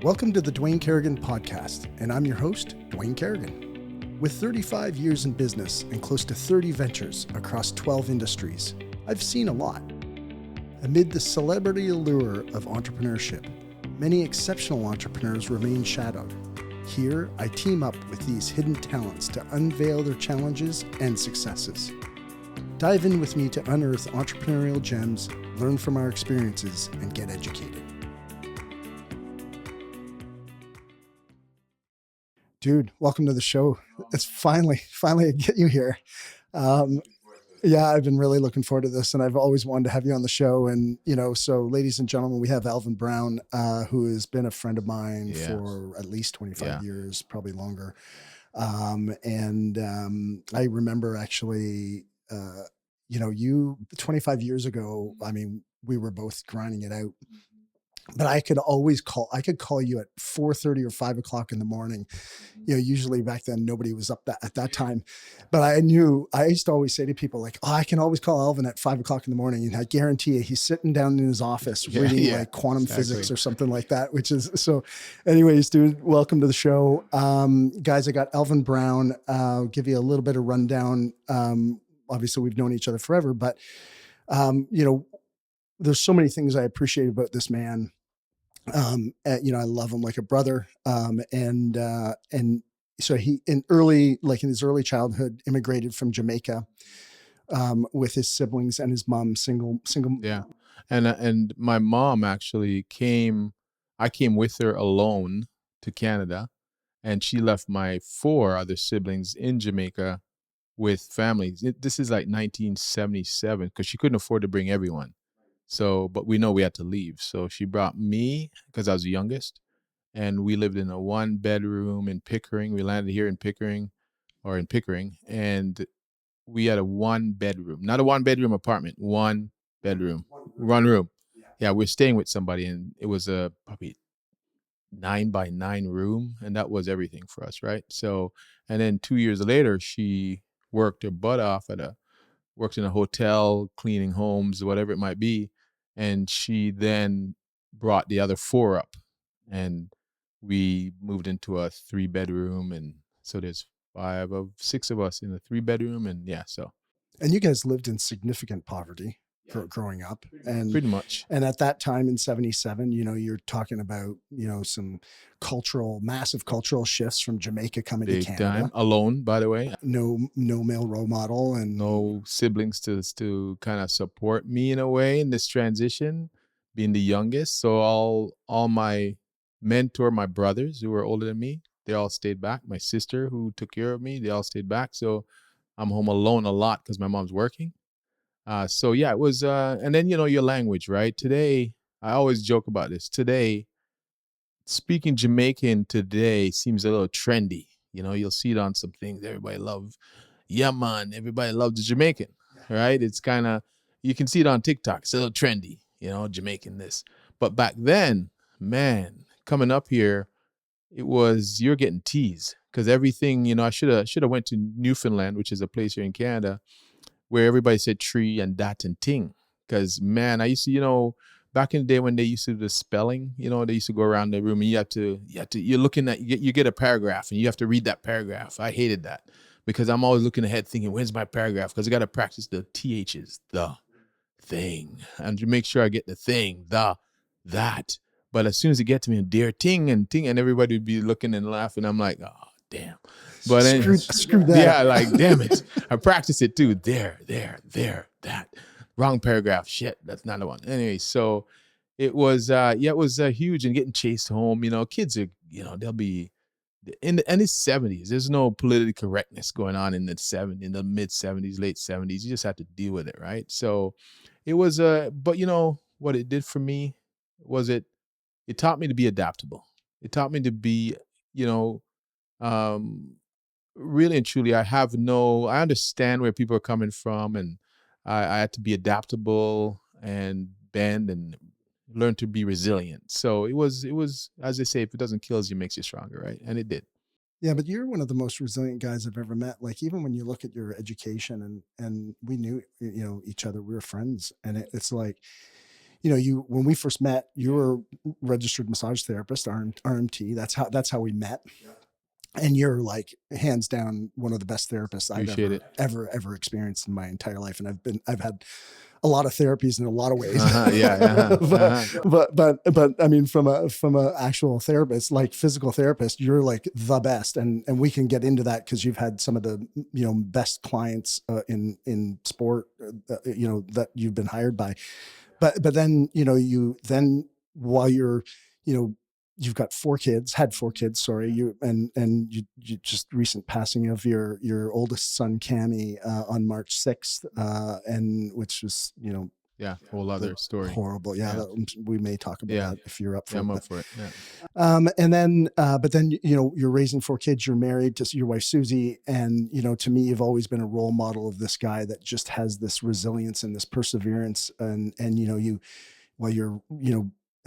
Welcome to the Dwayne Kerrigan podcast, and I'm your host, Dwayne Kerrigan. With 35 years in business and close to 30 ventures across 12 industries, I've seen a lot. Amid the celebrity allure of entrepreneurship, many exceptional entrepreneurs remain shadowed. Here, I team up with these hidden talents to unveil their challenges and successes. Dive in with me to unearth entrepreneurial gems, learn from our experiences, and get educated. Dude, welcome to the show. It's finally I get you here. Yeah, I've been really looking forward to this, and I've always wanted to have you on the show. And, so ladies and gentlemen, we have Alvin Brown, who has been a friend of mine for at least 25 years, probably longer. I remember actually, you 25 years ago, we were both grinding it out. But I could call you at 4:30 or 5 o'clock in the morning. Usually back then nobody was up at that time, but I used to always say to people like, I can always call Alvin at 5 o'clock in the morning. And I guarantee you, he's sitting down in his office reading like quantum physics or something like that, which is so anyways, dude, welcome to the show. Guys, I got Alvin Brown. I'll give you a little bit of rundown. Obviously we've known each other forever, but there's so many things I appreciate about this man. I love him like a brother. And so he, in his early childhood, immigrated from Jamaica, with his siblings and his mom, single. Yeah. And my mom actually I came with her alone to Canada, and she left my 4 other siblings in Jamaica with families. This is like 1977, because she couldn't afford to bring everyone. So, but we know we had to leave. So she brought me because I was the youngest, and we lived in a 1-bedroom in Pickering. We landed here in Pickering, and we had a 1-bedroom, not a 1-bedroom apartment, 1 bedroom, 1 room. Yeah, we're staying with somebody, and it was a probably 9-by-9 room, and that was everything for us, right? So, and then 2 years later, she worked her butt off worked in a hotel, cleaning homes, whatever it might be. And she then brought the other 4 up, and we moved into a 3-bedroom. And so there's 6 of us in a 3-bedroom. And And you guys lived in significant poverty growing up, and pretty much. And at that time in 77, you're talking about, some massive cultural shifts from Jamaica coming Big to Canada. Time. Alone, by the way. No male role model, and no siblings to kind of support me in a way in this transition, being the youngest. So all my my brothers who were older than me, they all stayed back. My sister, who took care of me, they all stayed back. So I'm home alone a lot because my mom's working. It was, and then, your language, right? Today, I always joke about this. Today, speaking Jamaican today seems a little trendy. You'll see it on some things. Everybody love, yeah, man. Everybody loves the Jamaican, right? It's kind of, you can see it on TikTok. It's a little trendy, Jamaican this. But back then, man, coming up here, you're getting teased because everything, I should have went to Newfoundland, which is a place here in Canada, where everybody said tree and dat and ting. Because, man, I used to, back in the day when they used to do the spelling, they used to go around the room and you're looking at, you get a paragraph and you have to read that paragraph. I hated that because I'm always looking ahead thinking, when's my paragraph? Because I got to practice the THs, the, thing, and to make sure I get the thing, the, that. But as soon as it get to me, dear ting, and everybody would be looking and laughing. I'm like, oh, damn. But screw that. Yeah, like, damn it. I practice it too. There, that. Wrong paragraph. Shit, that's not the one. Anyway, so it was, huge, and getting chased home. Kids are, they'll be in the 70s. There's no political correctness going on in the mid 70s, late 70s. You just have to deal with it, right? So it was, but what it did for me was it taught me to be adaptable. It taught me to be, really and truly, I understand where people are coming from, and I had to be adaptable and bend and learn to be resilient. So it was, as they say, if it doesn't kill you, it makes you stronger, right? And it did. Yeah, but you're one of the most resilient guys I've ever met. Like, even when you look at your education, and we knew, each other, we were friends, and it's like, when we first met, you were registered massage therapist, RMT. That's how we met. And you're like hands down one of the best therapists I've ever experienced in my entire life. And I've had a lot of therapies in a lot of ways. But I mean, from a actual therapist, like physical therapist, you're like the best. And we can get into that because you've had some of the, best clients in sport, that you've been hired by. But then, while you're, you've got had 4 kids, sorry, you just recent passing of your oldest son, Cammy, on March 6th, and which was, whole other story. Horrible. Yeah. We may talk about that if you're up for it. I'm up for it. And then, but then, you're raising 4 kids, you're married to your wife, Susie. And, to me, you've always been a role model of this guy that just has this resilience and this perseverance. And you're,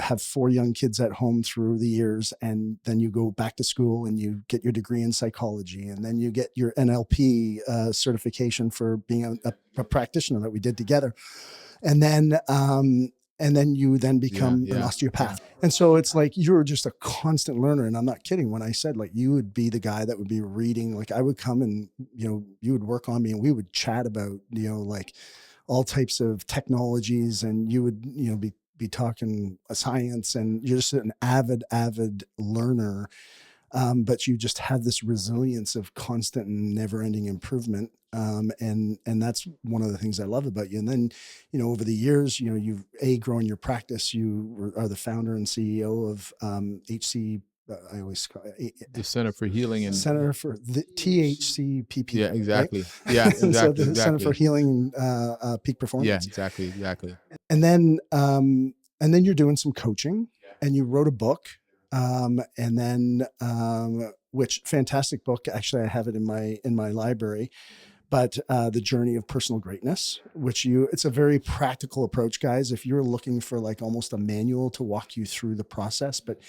have 4 young kids at home through the years, and then you go back to school and you get your degree in psychology, and then you get your NLP certification for being a practitioner that we did together. And then you then become an osteopath. And so it's like, you're just a constant learner. And I'm not kidding when I said, like, you would be the guy that would be reading, like I would come and, you would work on me and we would chat about, like all types of technologies, and you would, be talking science, and you're just an avid learner. But you just have this resilience of constant and never ending improvement. And that's one of the things I love about you. And then, over the years, you've grown your practice. You are the founder and CEO of HC. I always call it the Center for Healing and Center for the THCPP. Yeah, exactly. Right? Yeah, exactly. So the Center for Healing Peak Performance. Yeah, exactly. And then you're doing some coaching, and you wrote a book. And then, which fantastic book, actually, I have it in my library, but, The Journey of Personal Greatness, it's a very practical approach, guys. If you're looking for like almost a manual to walk you through the process, but,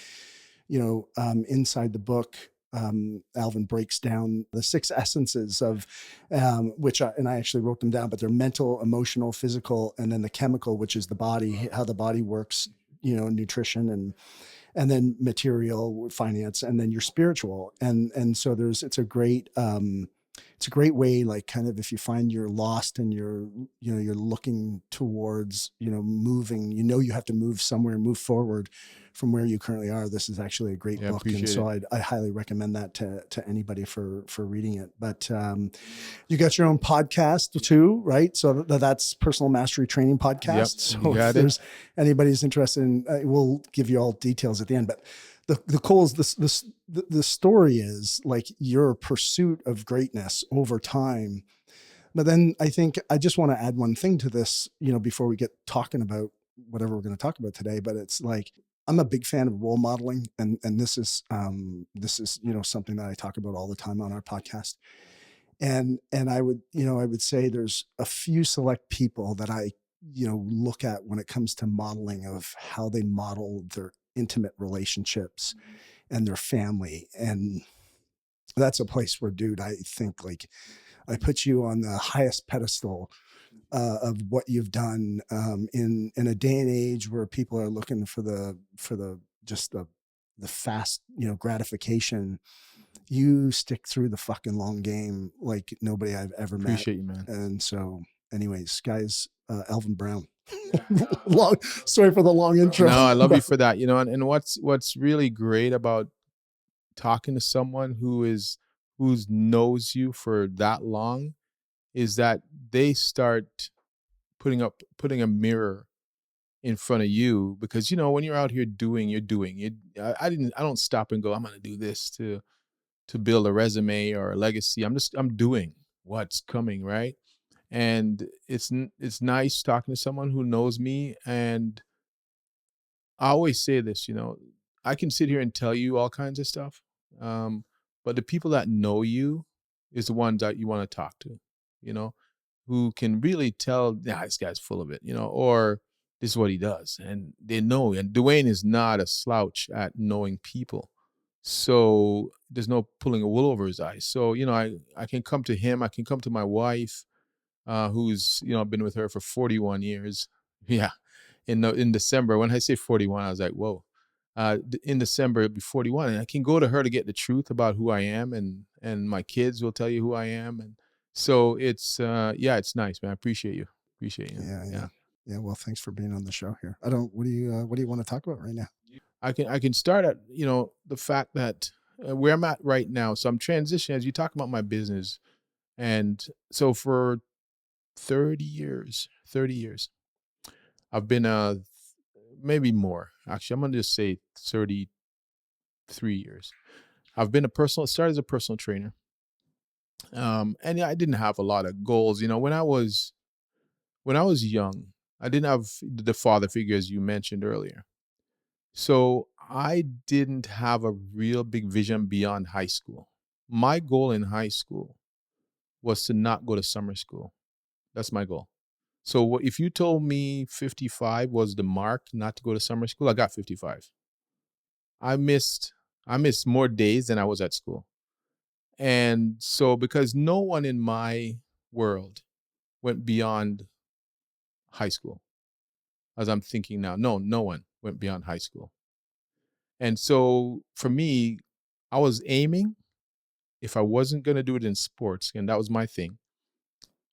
inside the book, Alvin breaks down the 6 essences of, and I actually wrote them down, but they're mental, emotional, physical, and then the chemical, which is the body, how the body works, nutrition, and then material, finance, and then your spiritual. And so it's a great way, like kind of if you find you're lost and you're looking towards, moving, you have to move somewhere, move forward from where you currently are. This is actually a great book. And so I highly recommend that to anybody for reading it. But you got your own podcast too, right? So that's Personal Mastery Training Podcast. Yep, so if there's anybody's interested in, we'll give you all details at the end, but the goal is the story is like your pursuit of greatness over time. But then I think I just want to add one thing to this, before we get talking about whatever we're going to talk about today. But it's like, I'm a big fan of role modeling, and this is something that I talk about all the time on our podcast. And I would say there's a few select people that I look at when it comes to modeling, of how they model their intimate relationships and their family. And that's a place where, dude, I think like I put you on the highest pedestal of what you've done in a day and age where people are looking for the fast, gratification. You stick through the fucking long game like nobody I've ever met. Appreciate you, man. And so anyways, guys, Alvin Brown. Sorry for the long intro. No, I love you for that. And what's really great about talking to someone who knows you for that long is that they start putting a mirror in front of you, because when you're out here you're doing. I don't stop and go, I'm going to do this to build a resume or a legacy. I'm doing what's coming, right? And it's nice talking to someone who knows me. And I always say this, I can sit here and tell you all kinds of stuff, but the people that know you is the ones that you want to talk to, who can really tell, this guy's full of it, or this is what he does. And they know. And Dwayne is not a slouch at knowing people. So there's no pulling a wool over his eyes. So, I can come to him. I can come to my wife, who's, I've been with her for 41 years. Yeah. in December. When I say 41, I was like, whoa. In December, it'll be 41, and I can go to her to get the truth about who I am, and my kids will tell you who I am, and so it's yeah, it's nice, man. I appreciate you. Yeah, yeah, Yeah. yeah. Well, thanks for being on the show here. What do you want to talk about right now? I can start at the fact that where I'm at right now. So I'm transitioning as you talk about my business, and so for 30 years, I've been maybe more. Actually, I'm gonna just say 33 years. I've been started as a personal trainer. And I didn't have a lot of goals. When I was young, I didn't have the father figure as you mentioned earlier. So I didn't have a real big vision beyond high school. My goal in high school was to not go to summer school. That's my goal. So if you told me 55 was the mark not to go to summer school, I got 55. I missed I missed more days than I was at school. And so because no one in my world went beyond high school, as I'm thinking now, no one went beyond high school. And so for me, I was aiming, if I wasn't going to do it in sports, and that was my thing,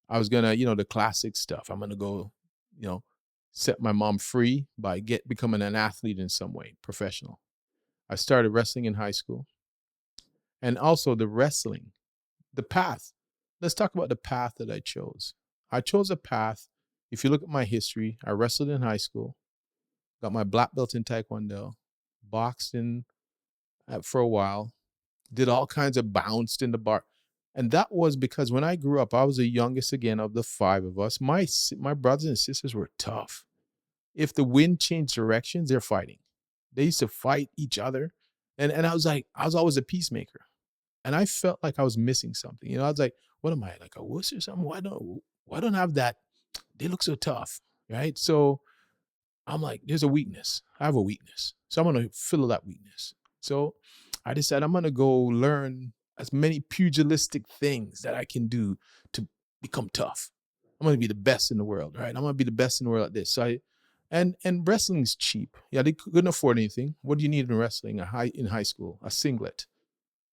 I was going to, the classic stuff. I'm going to go, you know, set my mom free by becoming an athlete in some way, professional. I started wrestling in high school, and also the wrestling, the path. Let's talk about the path that I chose. I chose a path. If you look at my history, I wrestled in high school, got my black belt in Taekwondo, boxed in for a while, did all kinds of bounced in the bar. And that was because when I grew up, I was the youngest again of the five of us. My brothers and sisters were tough. If the wind changed directions, they're fighting. They used to fight each other. And I was like, I was always a peacemaker. And I felt like I was missing something. I was like, what am I, like a wuss or something? Why don't I have that? They look so tough, right? So I'm like, there's a weakness. I have a weakness. So I'm going to fill that weakness. So I decided I'm going to go learn as many pugilistic things that I can do to become tough. I'm going to be the best in the world, right? I'm going to be the best in the world at this. And wrestling's cheap. Yeah, they couldn't afford anything. What do you need in wrestling? In high school, a singlet.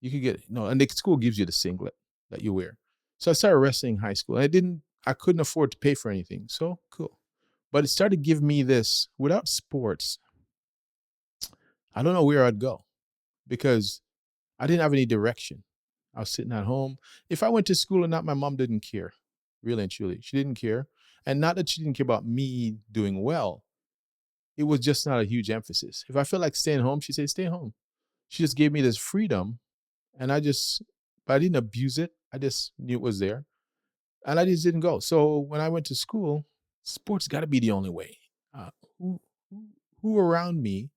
You could get it. No, and the school gives you the singlet that you wear. So I started wrestling in high school. And I couldn't afford to pay for anything. So cool. But it started giving me this, without sports, I don't know where I'd go because I didn't have any direction. I was sitting at home. If I went to school or not, my mom didn't care, really and truly. She didn't care. And not that she didn't care about me doing well. It was just not a huge emphasis. If I felt like staying home, she said, stay home. She just gave me this freedom. And but I didn't abuse it. I just knew it was there. And I just didn't go. So when I went to school, sports got to be the only way. Uh, who, who around me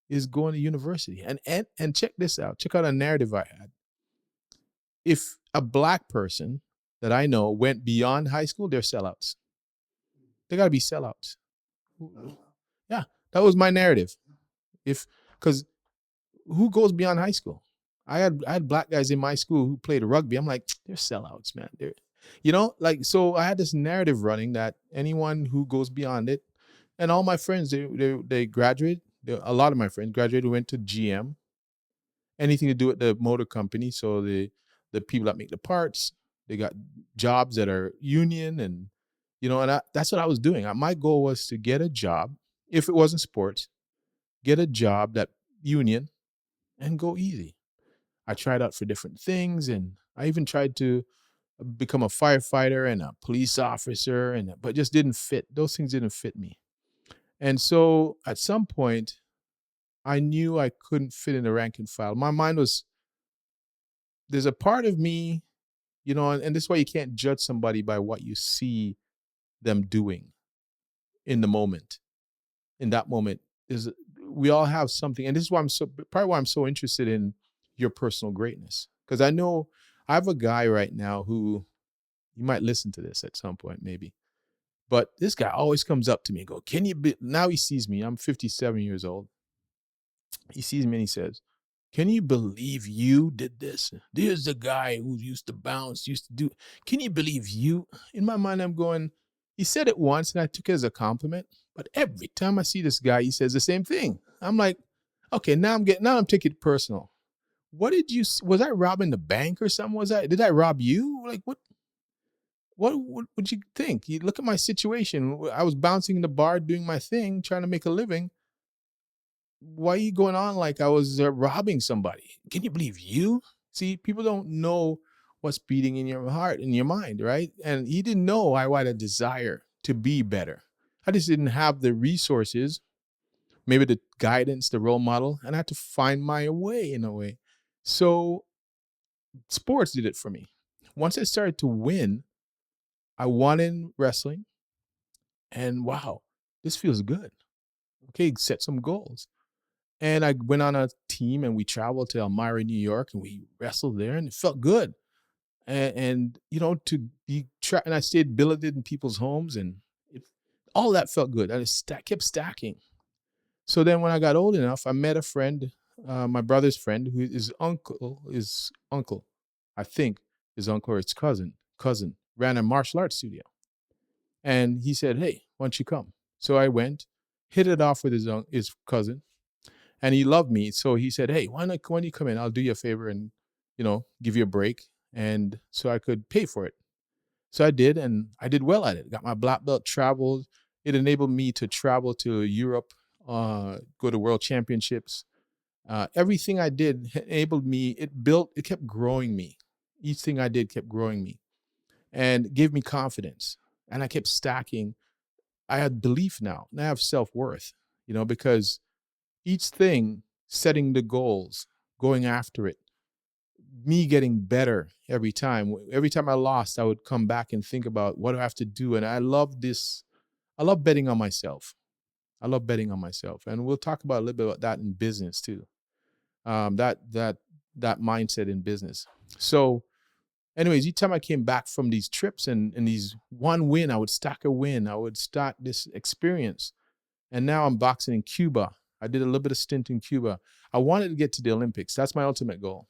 is going to university? And check this out. Check out a narrative I had. If a black person that I know went beyond high school, they're sellouts. They got to be sellouts. Yeah, that was my narrative. Because who goes beyond high school? I had black guys in my school who played rugby. I'm like, they're sellouts, man. So I had this narrative running that anyone who goes beyond it, and all my friends, they graduated. A lot of my friends graduated, went to GM, anything to do with the motor company. So the people that make the parts, they got jobs that are union, and that's what I was doing. My goal was to get a job, if it wasn't sports, get a job that union, and go easy. I tried out for different things, and I even tried to become a firefighter and a police officer, but just didn't fit. Those things didn't fit me. And so at some point, I knew I couldn't fit in the rank and file. My mind was, there's a part of me, and this is why you can't judge somebody by what you see them doing in the moment. In that moment, we all have something, and this is why I'm so interested in your personal greatness, because I know I have a guy right now who, you might listen to this at some point, maybe, but this guy always comes up to me and go, now he sees me, I'm 57 years old. He sees me and he says, can you believe you did this? There's the guy who used to bounce, used to can you believe you? In my mind, I'm going, he said it once and I took it as a compliment. But every time I see this guy, he says the same thing. I'm like, okay, now I'm taking it personal. What did you, was I robbing the bank or something? Did I rob you? Like, what would you think? You look at my situation. I was bouncing in the bar, doing my thing, trying to make a living. Why are you going on like I was robbing somebody? Can you believe you? See, people don't know what's beating in your heart, in your mind, right? And he didn't know I had a desire to be better. I just didn't have the resources, maybe the guidance, the role model, and I had to find my way in a way. So sports did it for me. Once I started to win, I won in wrestling, and wow, this feels good. Okay, set some goals. And I went on a team and we traveled to Elmira, New York, and we wrestled there, and it felt good. And you know, to be and I stayed billeted in people's homes, and all that felt good. I just kept stacking. So then, when I got old enough, I met a friend, my brother's friend, who his uncle, I think his uncle or his cousin ran a martial arts studio, and he said, "Hey, why don't you come?" So I went, hit it off with his cousin, and he loved me. So he said, "Hey, why don't you come in? I'll do you a favor and, give you a break." And so I could pay for it. So I did, and I did well at it. Got my black belt, traveled. It enabled me to travel to Europe, go to world championships. Everything I did enabled me. It kept growing me. Each thing I did kept growing me and gave me confidence. And I kept stacking. I had belief now, and I have self-worth, because each thing, setting the goals, going after it, me getting better every time. Every time I lost, I would come back and think about what do I have to do. And I love this. I love betting on myself. I love betting on myself. And we'll talk about a little bit about that in business too. That mindset in business. So anyways, each time I came back from these trips and these one win, I would stack a win. I would start this experience. And now I'm boxing in Cuba. I did a little bit of stint in Cuba. I wanted to get to the Olympics. That's my ultimate goal.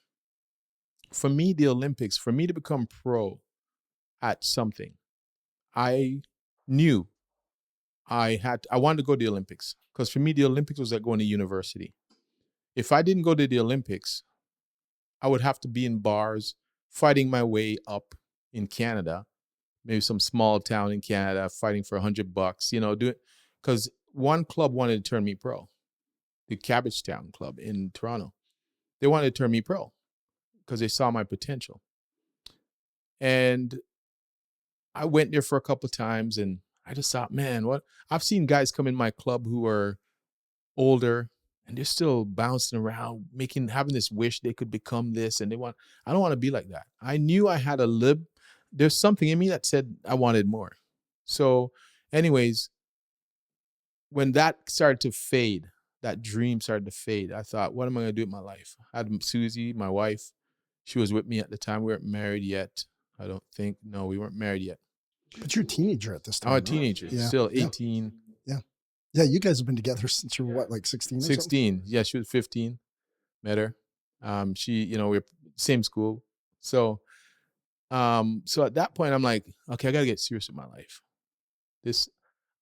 For me, the Olympics, for me to become pro at something, I knew I wanted to go to the Olympics, because for me, the Olympics was like going to university. If I didn't go to the Olympics, I would have to be in bars, fighting my way up in Canada, maybe some small town in Canada, fighting for $100, do it. Because one club wanted to turn me pro, the Cabbagetown Club in Toronto. They wanted to turn me pro because they saw my potential. And I went there for a couple of times, and I just thought, man, what I've seen guys come in my club who are older and they're still bouncing around, having this wish they could become this, and I don't want to be like that. I knew I had to live. There's something in me that said I wanted more. So, anyways, when that started to fade, that dream started to fade, I thought, what am I going to do with my life? I had Susie, my wife. She was with me at the time. We weren't married yet. I don't think. No, we weren't married yet. But you're a teenager at this time. I'm a teenager, right? still 18. Yeah, you guys have been together since you were what, like 16 or 16. something? Yeah, she was 15. Met her. She, we're same school. So at that point I'm like, okay, I gotta get serious with my life.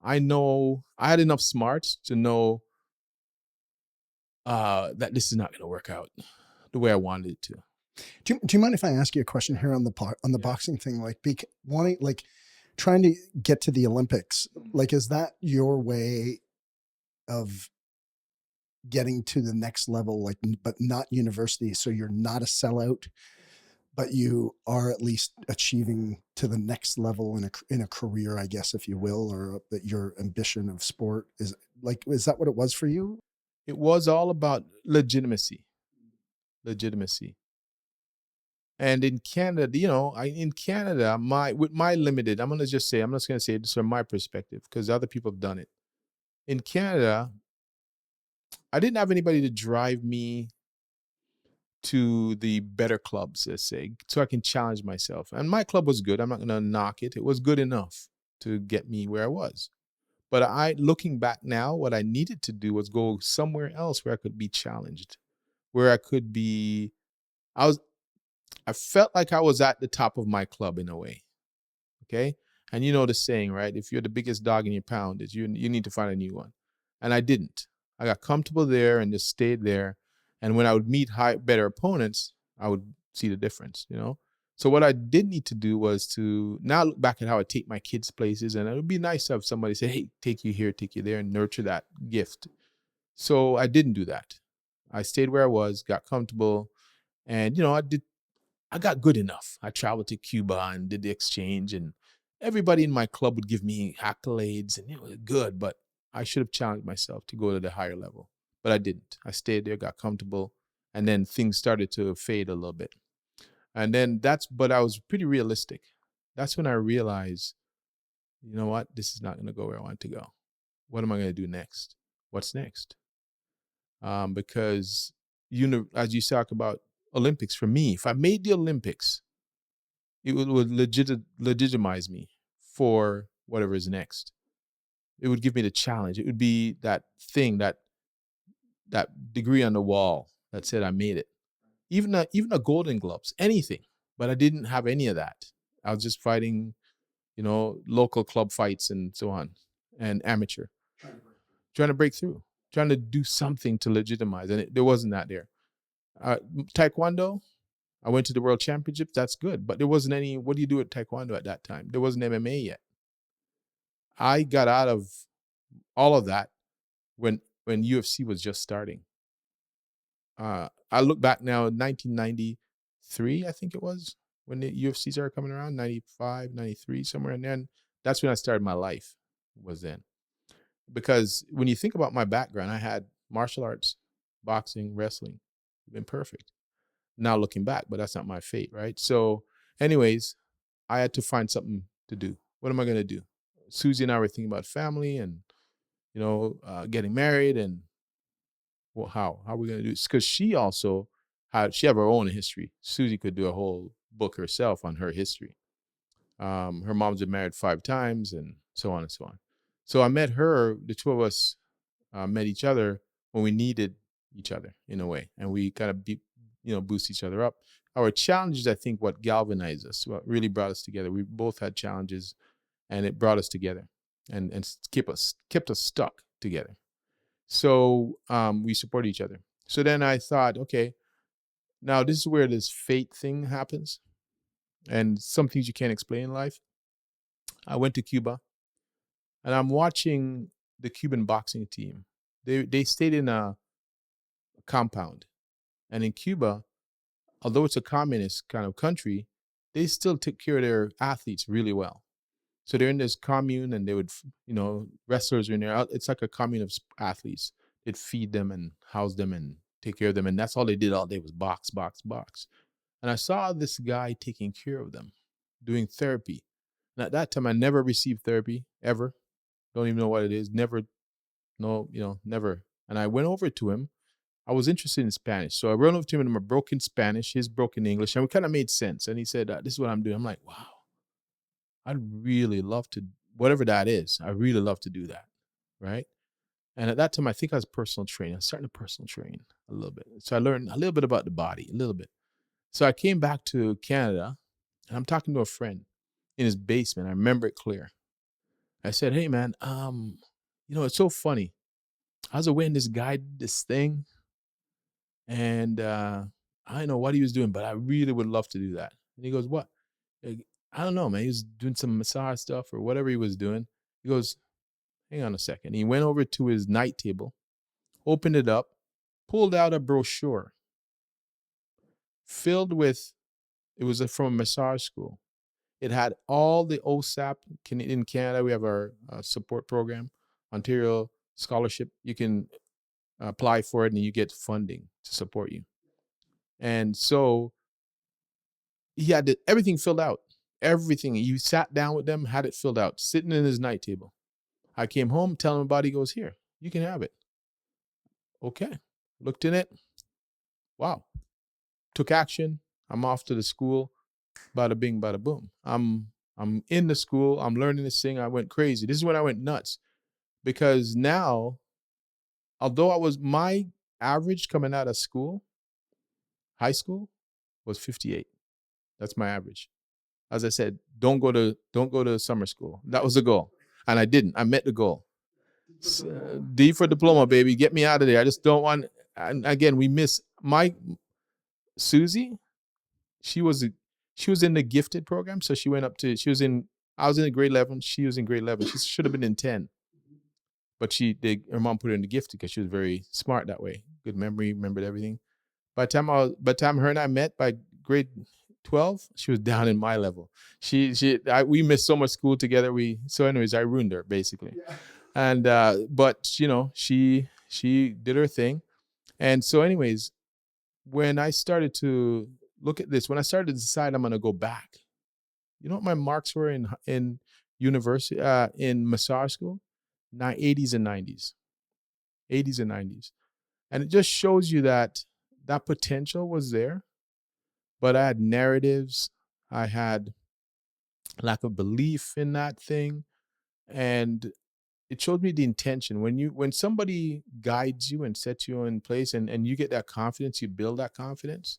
I know I had enough smarts to know that this is not gonna work out the way I wanted it to. Do you mind if I ask you a question here on the boxing thing? Like trying to get to the Olympics, like, is that your way of getting to the next level, like, but not university? So you're not a sellout, but you are at least achieving to the next level in a career, I guess, if you will, or that your ambition of sport is that what it was for you? It was all about legitimacy. And in Canada, in Canada, with my limited, I'm just going to say this from my perspective, because other people have done it. In Canada, I didn't have anybody to drive me to the better clubs, let's say, so I can challenge myself. And my club was good. I'm not going to knock it. It was good enough to get me where I was. But looking back now, what I needed to do was go somewhere else where I could be challenged, where I could be, I felt like I was at the top of my club in a way. Okay. And you know the saying, right? If you're the biggest dog in your pound, is you need to find a new one. And I didn't. I got comfortable there and just stayed there. And when I would meet better opponents, I would see the difference, you know? So what I did need to do was to now look back at how I take my kids places, and it would be nice to have somebody say, hey, take you here, take you there, and nurture that gift. So I didn't do that. I stayed where I was, got comfortable, and I got good enough. I traveled to Cuba and did the exchange, and everybody in my club would give me accolades, and it was good, but I should have challenged myself to go to the higher level. But I didn't. I stayed there, got comfortable, and then things started to fade a little bit. And then but I was pretty realistic. That's when I realized, you know what, this is not going to go where I want to go. What am I going to do next? What's next? Because as you talk about Olympics, for me, if I made the Olympics, it would legitimize me for whatever is next. It would give me the challenge. It would be that thing, that degree on the wall that said I made it. Even a Golden Gloves, anything. But I didn't have any of that. I was just fighting, local club fights and so on, and amateur, trying to break through, trying to do something to legitimize, and there wasn't that there. Taekwondo, I went to the World Championships. That's good, but there wasn't any. What do you do at Taekwondo at that time? There wasn't MMA yet. I got out of all of that when UFC was just starting. I look back now, 1993, I think it was, when the UFC started coming around, 95, 93, somewhere in there. And that's when I started my life, was then. Because when you think about my background, I had martial arts, boxing, wrestling, been perfect. Now looking back, but that's not my fate, right? So anyways, I had to find something to do. What am I going to do? Susie and I were thinking about family and, getting married, and well, how are we going to do this? Because she also had her own history. Susie could do a whole book herself on her history. Her mom's been married 5 times, and so on and so on. So I met her. The two of us met each other when we needed each other in a way, and we kind of boost each other up. Our challenges, I think, what galvanized us, what really brought us together. We both had challenges, and it brought us together, and kept us stuck together. So we support each other. So then I thought, okay, now this is where this fate thing happens, and some things you can't explain in life. I went to Cuba, and I'm watching the Cuban boxing team. They stayed in a compound, and in Cuba, although it's a communist kind of country, they still take care of their athletes really well. So they're in this commune, and they would, wrestlers are in there. It's like a commune of athletes. They'd feed them and house them and take care of them. And that's all they did all day was box, box, box. And I saw this guy taking care of them, doing therapy. And at that time, I never received therapy, ever. Don't even know what it is. Never, no, never. And I went over to him. I was interested in Spanish. So I ran over to him in my broken Spanish, his broken English, and we kind of made sense. And he said, this is what I'm doing. I'm like, wow. I'd really love to, whatever that is, I really love to do that, right? And at that time, I think I was personal training. I was starting to personal train a little bit. So I learned a little bit about the body, a little bit. So I came back to Canada, and I'm talking to a friend in his basement. I remember it clear. I said, hey, man, it's so funny. I was away, and this guy did this thing, and I don't know what he was doing, but I really would love to do that. And he goes, what? I don't know, man. He was doing some massage stuff or whatever he was doing. He goes, hang on a second. He went over to his night table, opened it up, pulled out a brochure filled with, it was from a massage school. It had all the OSAP. In Canada, we have our support program, Ontario Scholarship. You can apply for it, and you get funding to support you. And so he had everything filled out. Everything. You sat down with them, had it filled out, sitting in his night table. I came home, telling him about it. He goes, here, you can have it. Okay. Looked in it. Wow. Took action. I'm off to the school. Bada bing, bada boom. I'm in the school. I'm learning this thing. I went crazy. This is when I went nuts. Because now, although my average coming out of school, high school, was 58. That's my average. As I said, don't go to summer school. That was the goal, and I didn't. I met the goal. D for diploma, baby. Get me out of there. I just don't want. And again, we miss my Susie. She was in the gifted program, so she went up to. She was in. I was in grade 11. She was in grade 11. She should have been in 10, but her mom put her in the gifted because she was very smart that way. Good memory, remembered everything. By the time her and I met, by grade 12, she was down in my level. We missed so much school together. Anyways, I ruined her basically. Yeah. And but she did her thing. And so anyways, when I started to look at this, when I started to decide I'm going to go back, you know what my marks were in university, in massage school? 80s and 90s. 80s and 90s. And it just shows you that potential was there, but I had narratives. I had lack of belief in that thing. And it showed me the intention. When somebody guides you and sets you in place and you get that confidence, you build that confidence.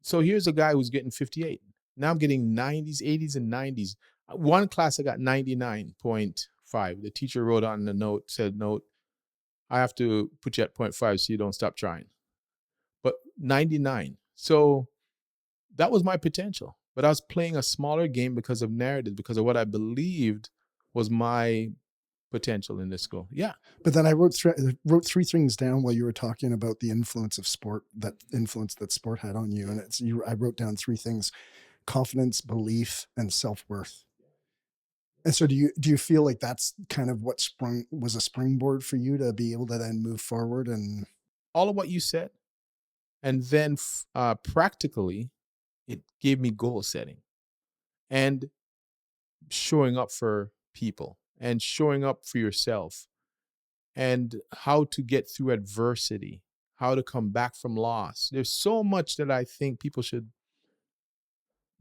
So here's a guy who's getting 58. Now I'm getting 90s, 80s, and 90s. One class I got 99.5. The teacher wrote on the note, said, "Note, I have to put you at 0.5 so you don't stop trying." But 99. So that was my potential. But I was playing a smaller game because of narrative, because of what I believed was my potential in this school. Yeah. But then I wrote three things down while you were talking about the influence of sport, that influence that sport had on you. And I wrote down three things: confidence, belief, and self-worth. And so do you feel like that's kind of what was a springboard for you to be able to then move forward? And all of what you said. And then practically, it gave me goal setting and showing up for people and showing up for yourself and how to get through adversity, how to come back from loss. There's so much that I think people should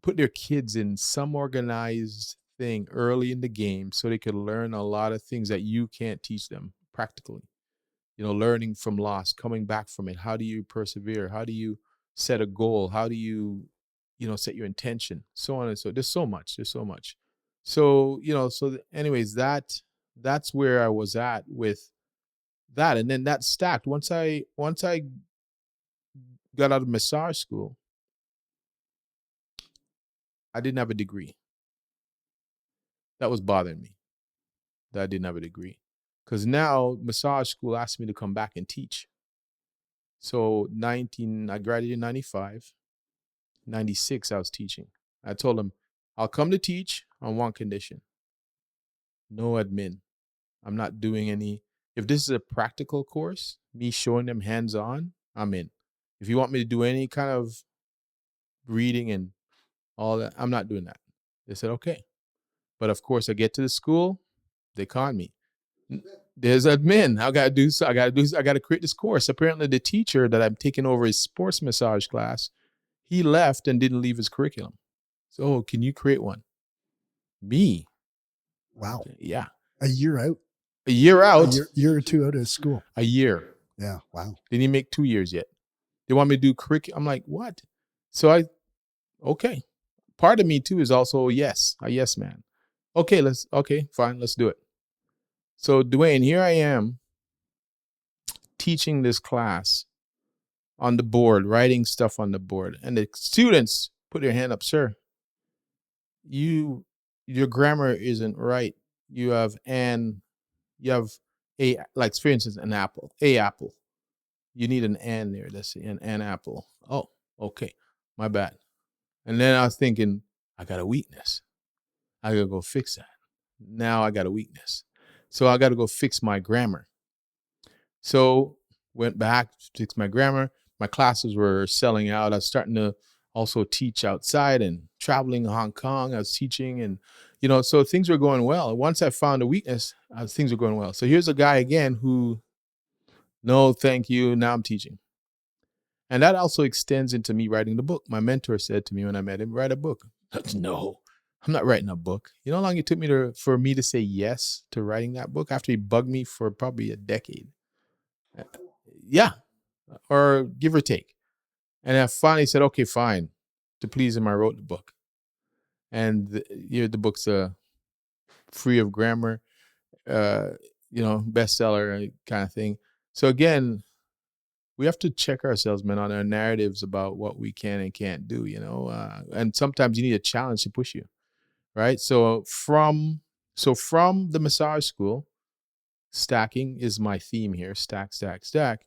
put their kids in some organized thing early in the game so they could learn a lot of things that you can't teach them practically. Learning from loss, coming back from it. How do you persevere? How do you set a goal? How do you, set your intention? So on and so. There's so much. So, anyways, that's where I was at with that. And then that stacked. Once I got out of massage school, I didn't have a degree. That was bothering me, that I didn't have a degree. Because now massage school asked me to come back and teach. So I graduated in 95. 96, I was teaching. I told them, I'll come to teach on one condition: no admin. I'm not doing any. If this is a practical course, me showing them hands-on, I'm in. If you want me to do any kind of reading and all that, I'm not doing that. They said, okay. But of course, I get to the school, they con me. There's admin. I got to create this course. Apparently, the teacher that I'm taking over his sports massage class, he left and didn't leave his curriculum. So, can you create one? Me? Wow. Yeah. A year out. A year out. Year or two out of school. A year. Yeah. Wow. Didn't even make 2 years yet. They want me to do curriculum. I'm like, what? So okay. Part of me too is also a yes man. Okay, fine, let's do it. So Dwayne, here I am teaching this class on the board, writing stuff on the board. And the students put their hand up, sir. Your grammar isn't right. You have a, like for instance, an apple, a apple. You need an and there. That's an apple. Oh, okay. My bad. And then I was thinking, I got a weakness. I gotta go fix that. Now I got a weakness. So I got to go fix my grammar. So went back, fixed my grammar. My classes were selling out. I was starting to also teach outside and traveling in Hong Kong. I was teaching and, so things were going well. Once I found a weakness, things were going well. So here's a guy again who, no, thank you. Now I'm teaching. And that also extends into me writing the book. My mentor said to me when I met him, write a book. No, I'm not writing a book. You know how long it took me for me to say yes to writing that book after he bugged me for probably a decade? Yeah, or give or take. And I finally said, okay, fine. To please him, I wrote the book. and the book's free of grammar, uh, bestseller kind of thing. So again, we have to check ourselves, man, on our narratives about what we can and can't do. And sometimes you need a challenge to push you, right? So from the massage school, stacking is my theme here. Stack, stack, stack.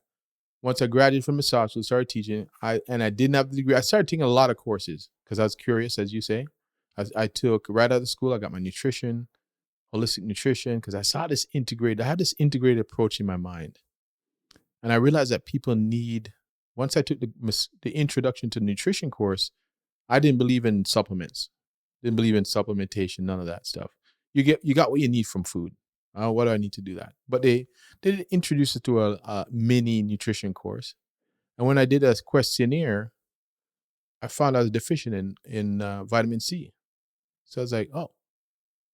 Once I graduated from massage school, started teaching. I didn't have the degree. I started taking a lot of courses because I was curious, as you say. I took right out of school. I got my nutrition, holistic nutrition, because I saw this integrated. I had this integrated approach in my mind, and I realized that people need. Once I took the introduction to nutrition course, I didn't believe in supplements. Didn't believe in supplementation. None of that stuff. You got what you need from food. What do I need to do that? But they did introduce it to a mini nutrition course. And when I did a questionnaire, I found I was deficient in vitamin C. So I was like, oh,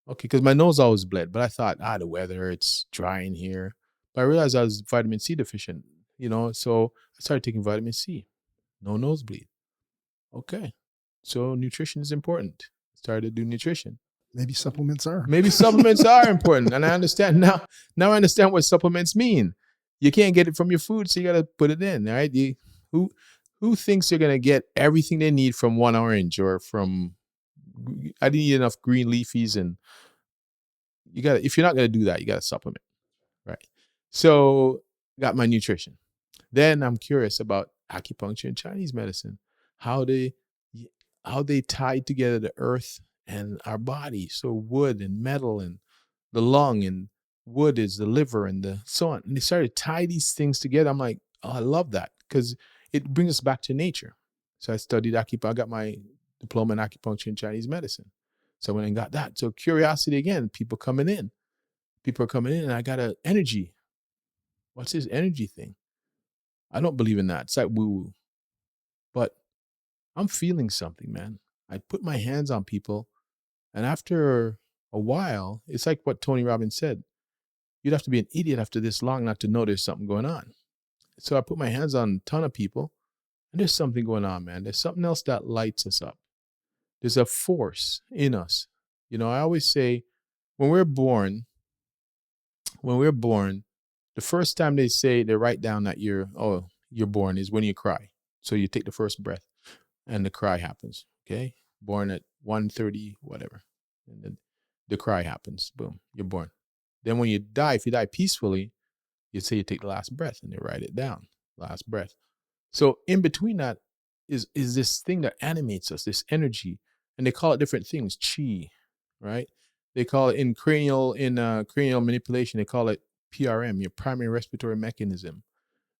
okay, because my nose always bled. But I thought, the weather, it's dry in here. But I realized I was vitamin C deficient, so I started taking vitamin C. No nosebleed. Okay. So nutrition is important. Started to do nutrition. Maybe supplements are. Maybe supplements are important. And I understand now. Now I understand what supplements mean. You can't get it from your food, so you got to put it in, right? Who thinks they're going to get everything they need from one orange or from, I didn't eat enough green leafies, and if you're not going to do that, you got to supplement, right? So got my nutrition. Then I'm curious about acupuncture and Chinese medicine, how they tie together the earth and our body. So wood and metal and the lung, and wood is the liver and the so on. And they started to tie these things together. I'm like, oh, I love that because it brings us back to nature. So I studied acupuncture. I got my diploma in acupuncture and Chinese medicine. So I went and got that. So curiosity again, people are coming in, and I got an energy. What's this energy thing? I don't believe in that. It's like woo-woo. But I'm feeling something, man. I put my hands on people, and after a while, it's like what Tony Robbins said. You'd have to be an idiot after this long not to know there's something going on. So I put my hands on a ton of people, and there's something going on, man. There's something else that lights us up. There's a force in us. I always say when we're born, the first time they write down that you're born is when you cry. So you take the first breath and the cry happens. Okay. Born at 1:30, whatever. And then the cry happens. Boom. You're born. Then when you die, if you die peacefully, you say you take the last breath and they write it down. Last breath. So in between that is this thing that animates us, this energy. And they call it different things. Chi, right? They call it in cranial manipulation, they call it PRM, your primary respiratory mechanism.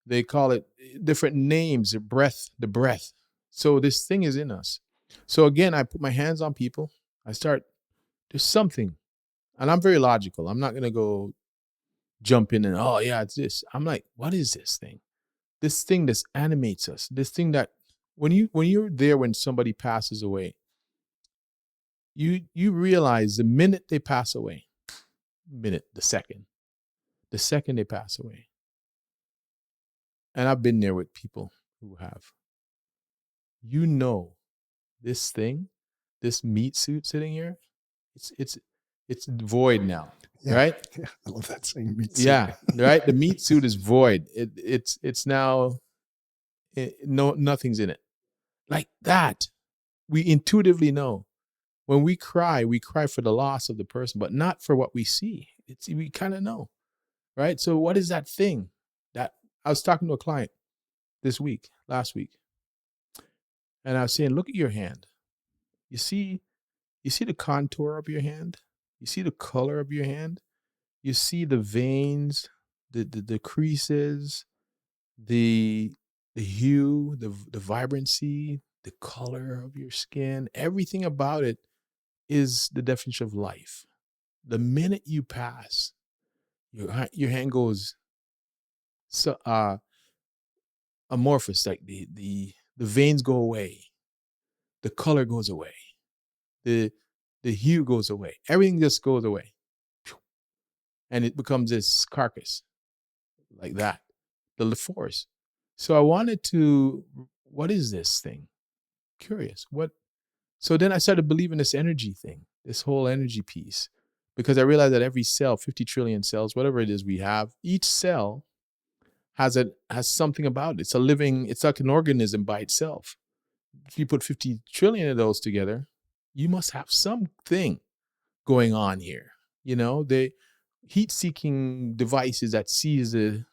They call it different names, the breath. So this thing is in us. So again, I put my hands on people. There's something. And I'm very logical. I'm not going to go jump in and, oh yeah, it's this. I'm like, what is this thing? This thing that animates us. This thing that when you're there when somebody passes away, you realize the minute they pass away, the second they pass away. And I've been there with people who have. This thing, this meat suit sitting here, it's void now, Yeah. right? Yeah, I love that saying, meat suit. Yeah, right. The meat suit is void. It's now nothing's in it. Like that, we intuitively know. When we cry for the loss of the person, but not for what we see. We kind of know, right? So what is that thing that I was talking to a client last week, and I was saying, look at your hand. You see the contour of your hand. You see the color of your hand. You see the veins, the creases, the hue, the vibrancy, the color of your skin. Everything about it is the definition of life. The minute you pass, your hand goes so amorphous, like the veins go away, the color goes away, the hue goes away, everything just goes away, and it becomes this carcass like that, the force. So I wanted to, what is this thing? Curious, So then I started believing this energy thing, this whole energy piece, because I realized that every cell, 50 trillion cells, whatever it is we have, each cell has something about it. It's like an organism by itself. If you put 50 trillion of those together, you must have something going on here. The heat-seeking devices that sees the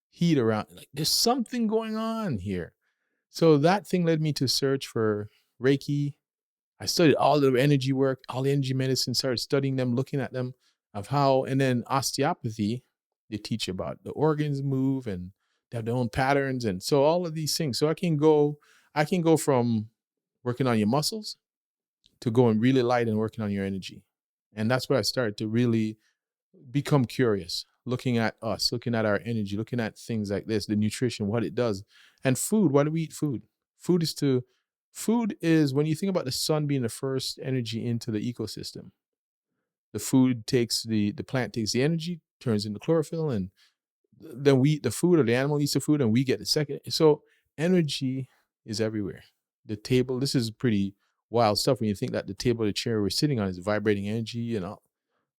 heat around, like there's something going on here. So that thing led me to search for Reiki. I studied all the energy work, all the energy medicine, started studying them, looking at them of how, and then osteopathy, they teach about the organs move and they have their own patterns. And so all of these things. So I can go from working on your muscles to going really light and working on your energy. And that's where I started to really become curious, looking at us, looking at our energy, looking at things like this, the nutrition, what it does. And food, why do we eat food? Food is when you think about the sun being the first energy into the ecosystem. The plant takes the energy, turns into chlorophyll, and then we eat the food, or the animal eats the food, and we get the second. So energy is everywhere. The table, this is pretty wild stuff when you think that the table or the chair we're sitting on is vibrating energy and all.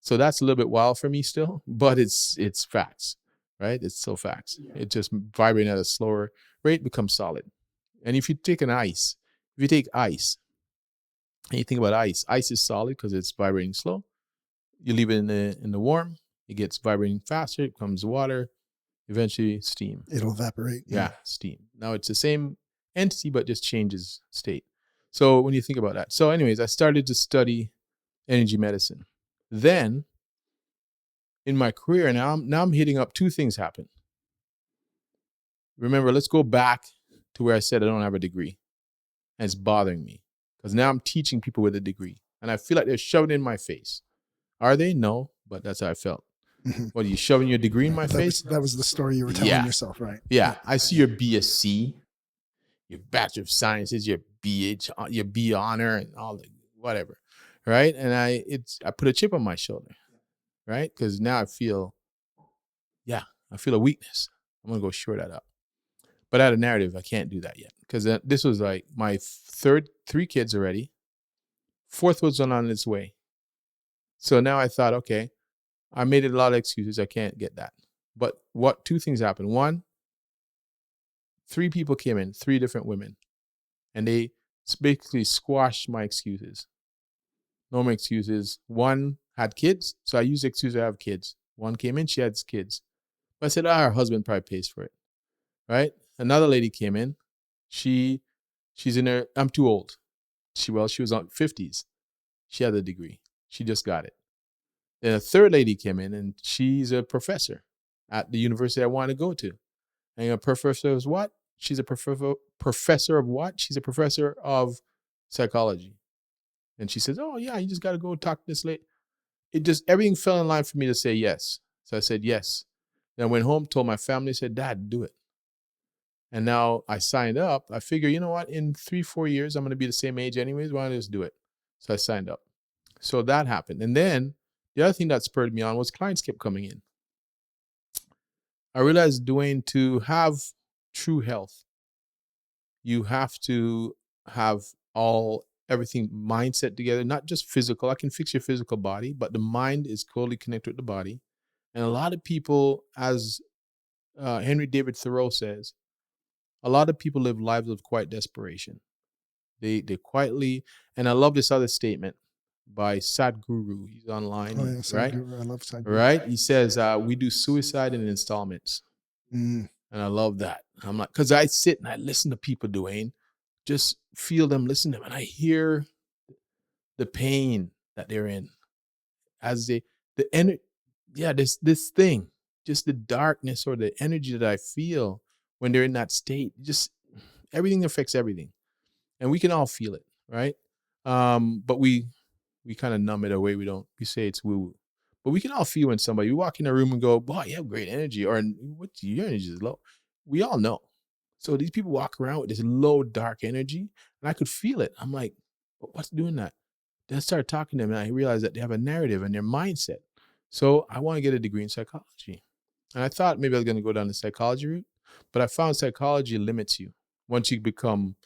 So that's a little bit wild for me still, but it's facts, right? It's still facts. Yeah. It just vibrating at a slower rate becomes solid. And if you take ice and you think about ice is solid because it's vibrating slow. You leave it in the warm, it gets vibrating faster, it becomes water, eventually steam. It'll evaporate. Yeah, steam. Now it's the same entity, but just changes state. So when you think about that. So anyways, I started to study energy medicine. Then in my career, now I'm hitting up, two things happen. Remember, let's go back to where I said I don't have a degree. And it's bothering me because now I'm teaching people with a degree and I feel like they're shoving it in my face. Are they? No, but that's how I felt. Mm-hmm. What, are you shoving your degree in my face? That was the story you were telling yourself, right? Yeah. I see your BSc, your Bachelor of Sciences, your BH, your B honor, and all the whatever, right? And I put a chip on my shoulder, right? Because now I feel a weakness. I'm gonna go shore that up. But I had a narrative. I can't do that yet because this was like my three kids already. Fourth was on its way. So now I thought, okay, I made it a lot of excuses. I can't get that. But two things happened. One, 3 people came in, 3 different women, and they basically squashed my excuses. No more excuses. One had kids, so I used the excuse I have kids. One came in, she had kids. But I said, her husband probably pays for it, right? Another lady came in. She's in her, I'm too old. She was on 50s. She had a degree. She just got it. Then a third lady came in, and she's a professor at the university I want to go to. And a professor of what? She's a professor of what? She's a professor of psychology. And she says, oh, yeah, you just got to go talk to this lady. Everything fell in line for me to say yes. So I said yes. Then I went home, told my family, said, Dad, do it. And now I signed up. I figure, you know what? In 3-4 years, I'm going to be the same age anyways. Why don't I just do it? So I signed up. So that happened. And then the other thing that spurred me on was clients kept coming in. I realized, Dwayne, to have true health, you have to have everything mindset together, not just physical. I can fix your physical body, but the mind is totally connected with the body. And a lot of people, as Henry David Thoreau says, a lot of people live lives of quiet desperation. They quietly, and I love this other statement by Sadhguru. He's online, oh, yeah, right? I love Sadhguru. Right? He says, we do suicide in installments. And I love that. I'm like, because I sit and I listen to people, Dwayne, just feel them, listen to them, and I hear the pain that they're in as this thing, just the darkness or the energy that I feel when they're in that state. Just everything affects everything, and we can all feel it, right? But we kind of numb it away. We say it's woo-woo, but we can all feel when somebody, we walk in a room and go, boy, you have great energy, or your energy is low. We all know. So these people walk around with this low, dark energy, and I could feel it. I'm like, what's doing that? Then I started talking to them, and I realized that they have a narrative and their mindset. So I want to get a degree in psychology. And I thought maybe I was going to go down the psychology route, but I found psychology limits you once you become,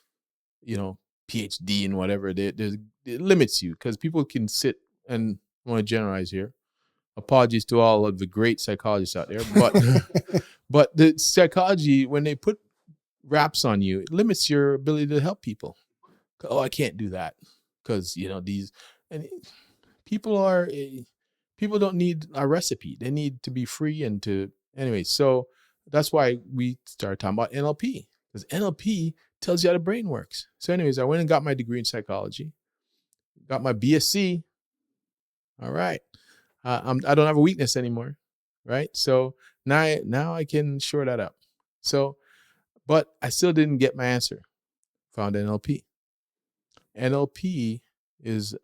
PhD and whatever. It limits you because people can sit and I want to generalize here. Apologies to all of the great psychologists out there, but but the psychology, when they put wraps on you, it limits your ability to help people. Oh, I can't do that because these and people are people don't need a recipe. They need to be free and to anyway. So that's why we started talking about NLP, because NLP tells you how the brain works. So anyways, I went and got my degree in psychology, got my BSc. All right. I don't have a weakness anymore. Right. So now I can shore that up. So, but I still didn't get my answer. Found NLP. NLP is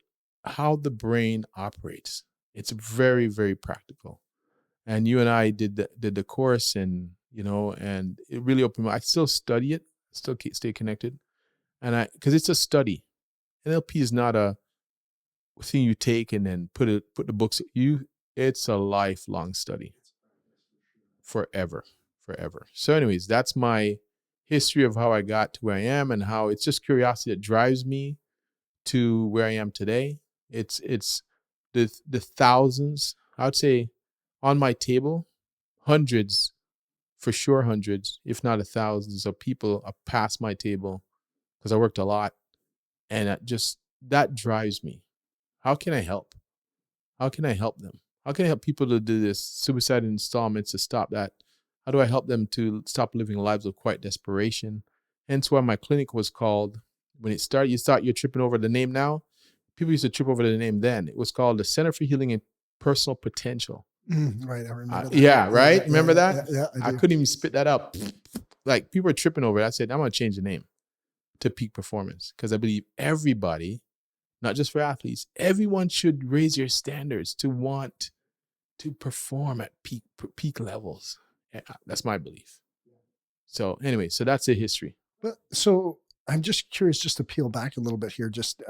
how the brain operates. It's very, very practical. And you and I did the course, and and it really opened my. I still study it, still stay connected, and because it's a study. NLP is not a thing you take and then put the books. It's a lifelong study, forever. So, anyways, that's my history of how I got to where I am, and how it's just curiosity that drives me to where I am today. It's the thousands, I would say, on my table, hundreds, for sure, hundreds, if not thousands of people are past my table because I worked a lot, and that drives me. How can I help? How can I help them? How can I help people to do this suicide installments to stop that? How do I help them to stop living lives of quiet desperation? Hence why my clinic was called, when it started, you're tripping over the name now. People used to trip over the name then. It was called the Center for Healing and Personal Potential. Right, I remember that. Yeah, right? Remember that? Yeah, I couldn't even spit that out. Like, people were tripping over it. I said, I'm going to change the name to Peak Performance, because I believe everybody, not just for athletes, everyone should raise your standards to want to perform at peak levels. That's my belief. So anyway, so that's the history. But so I'm just curious, just to peel back a little bit here, just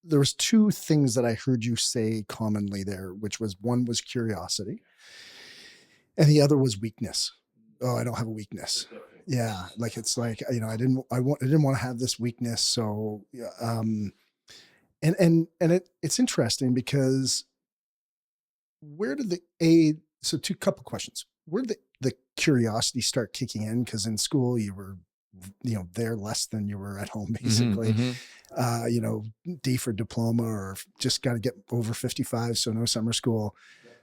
there was two things that I heard you say commonly there, which was, one was curiosity and the other was weakness. Oh, I don't have a weakness. Yeah. Like, it's like, I didn't want to have this weakness. So, it's interesting because where did so couple questions. Where did the curiosity start kicking in? Cause in school you were, there less than you were at home, basically. D for diploma, or just got to get over 55. So no summer school.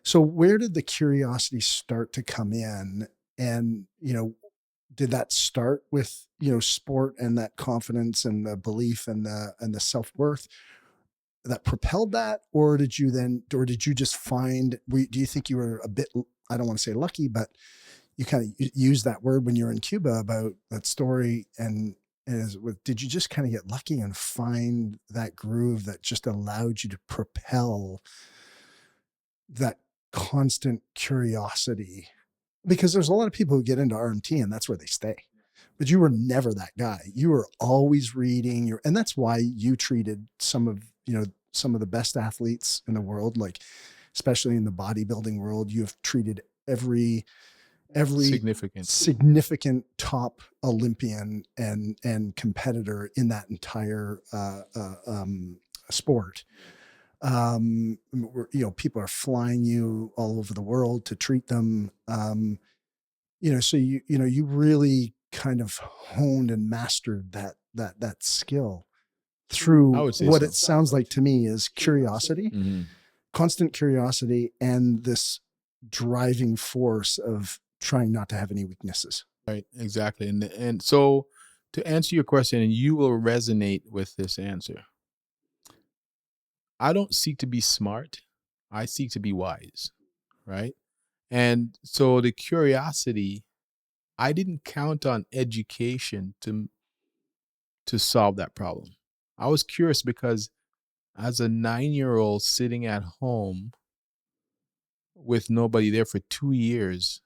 So where did the curiosity start to come in? And, did that start with, sport and that confidence and the belief and the self-worth that propelled that? Or did you just find, do you think you were a bit, I don't want to say lucky, but you kind of use that word when you're in Cuba about that story, did you just kind of get lucky and find that groove that just allowed you to propel that constant curiosity? Because there's a lot of people who get into RMT and that's where they stay, but you were never that guy. You were always reading, and that's why you treated some of the best athletes in the world, like especially in the bodybuilding world, you have treated every significant top Olympian and competitor in that entire sport. People are flying you all over the world to treat them. So you really kind of honed and mastered that skill through what it sounds like to me is curiosity, constant curiosity, and this driving force of trying not to have any weaknesses. Right, exactly. And so, to answer your question, and you will resonate with this answer, I don't seek to be smart. I seek to be wise, right? And so the curiosity, I didn't count on education to solve that problem. I was curious because as a 9-year-old sitting at home with nobody there for 2 years,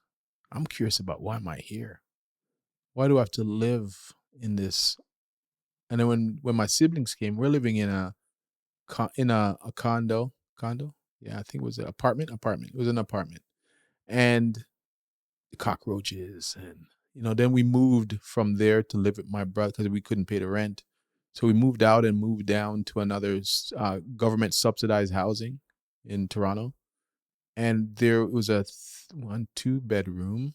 I'm curious about, why am I here? Why do I have to live in this? And then when my siblings came, we're living in a condo. Yeah, I think it was an apartment. It was an apartment, and the cockroaches, and then we moved from there to live with my brother because we couldn't pay the rent. So we moved out and moved down to another government subsidized housing in Toronto. And there was a 2 bedroom,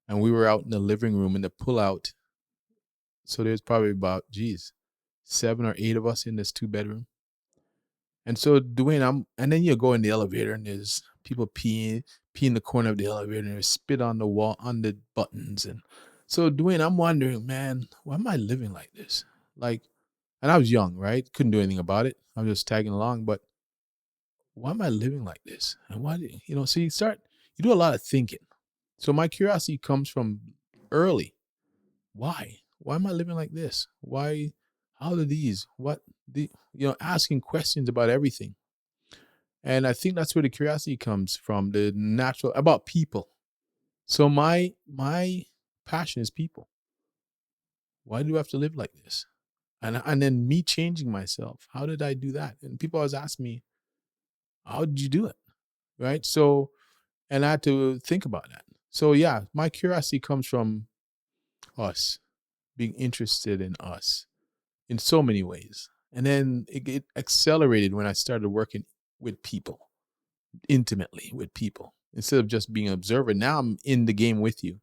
and we were out in the living room in the pullout. So there's probably about, 7 or 8 of us in this 2 bedroom. And so Dwayne, and then you go in the elevator and there's people pee in the corner of the elevator, and there's spit on the wall, on the buttons. And so Dwayne, I'm wondering, man, why am I living like this? Like, and I was young, right? Couldn't do anything about it. I'm just tagging along, but why am I living like this? And why, so you do a lot of thinking. So my curiosity comes from early. Why? Why am I living like this? Why? How are these? Asking questions about everything. And I think that's where the curiosity comes from, the natural, about people. So my passion is people. Why do I have to live like this? And then me changing myself. How did I do that? And people always ask me, how did you do it? Right? So, and I had to think about that. So yeah, my curiosity comes from us, being interested in us in so many ways. And then it accelerated when I started working with people, intimately with people, instead of just being an observer. Now I'm in the game with you,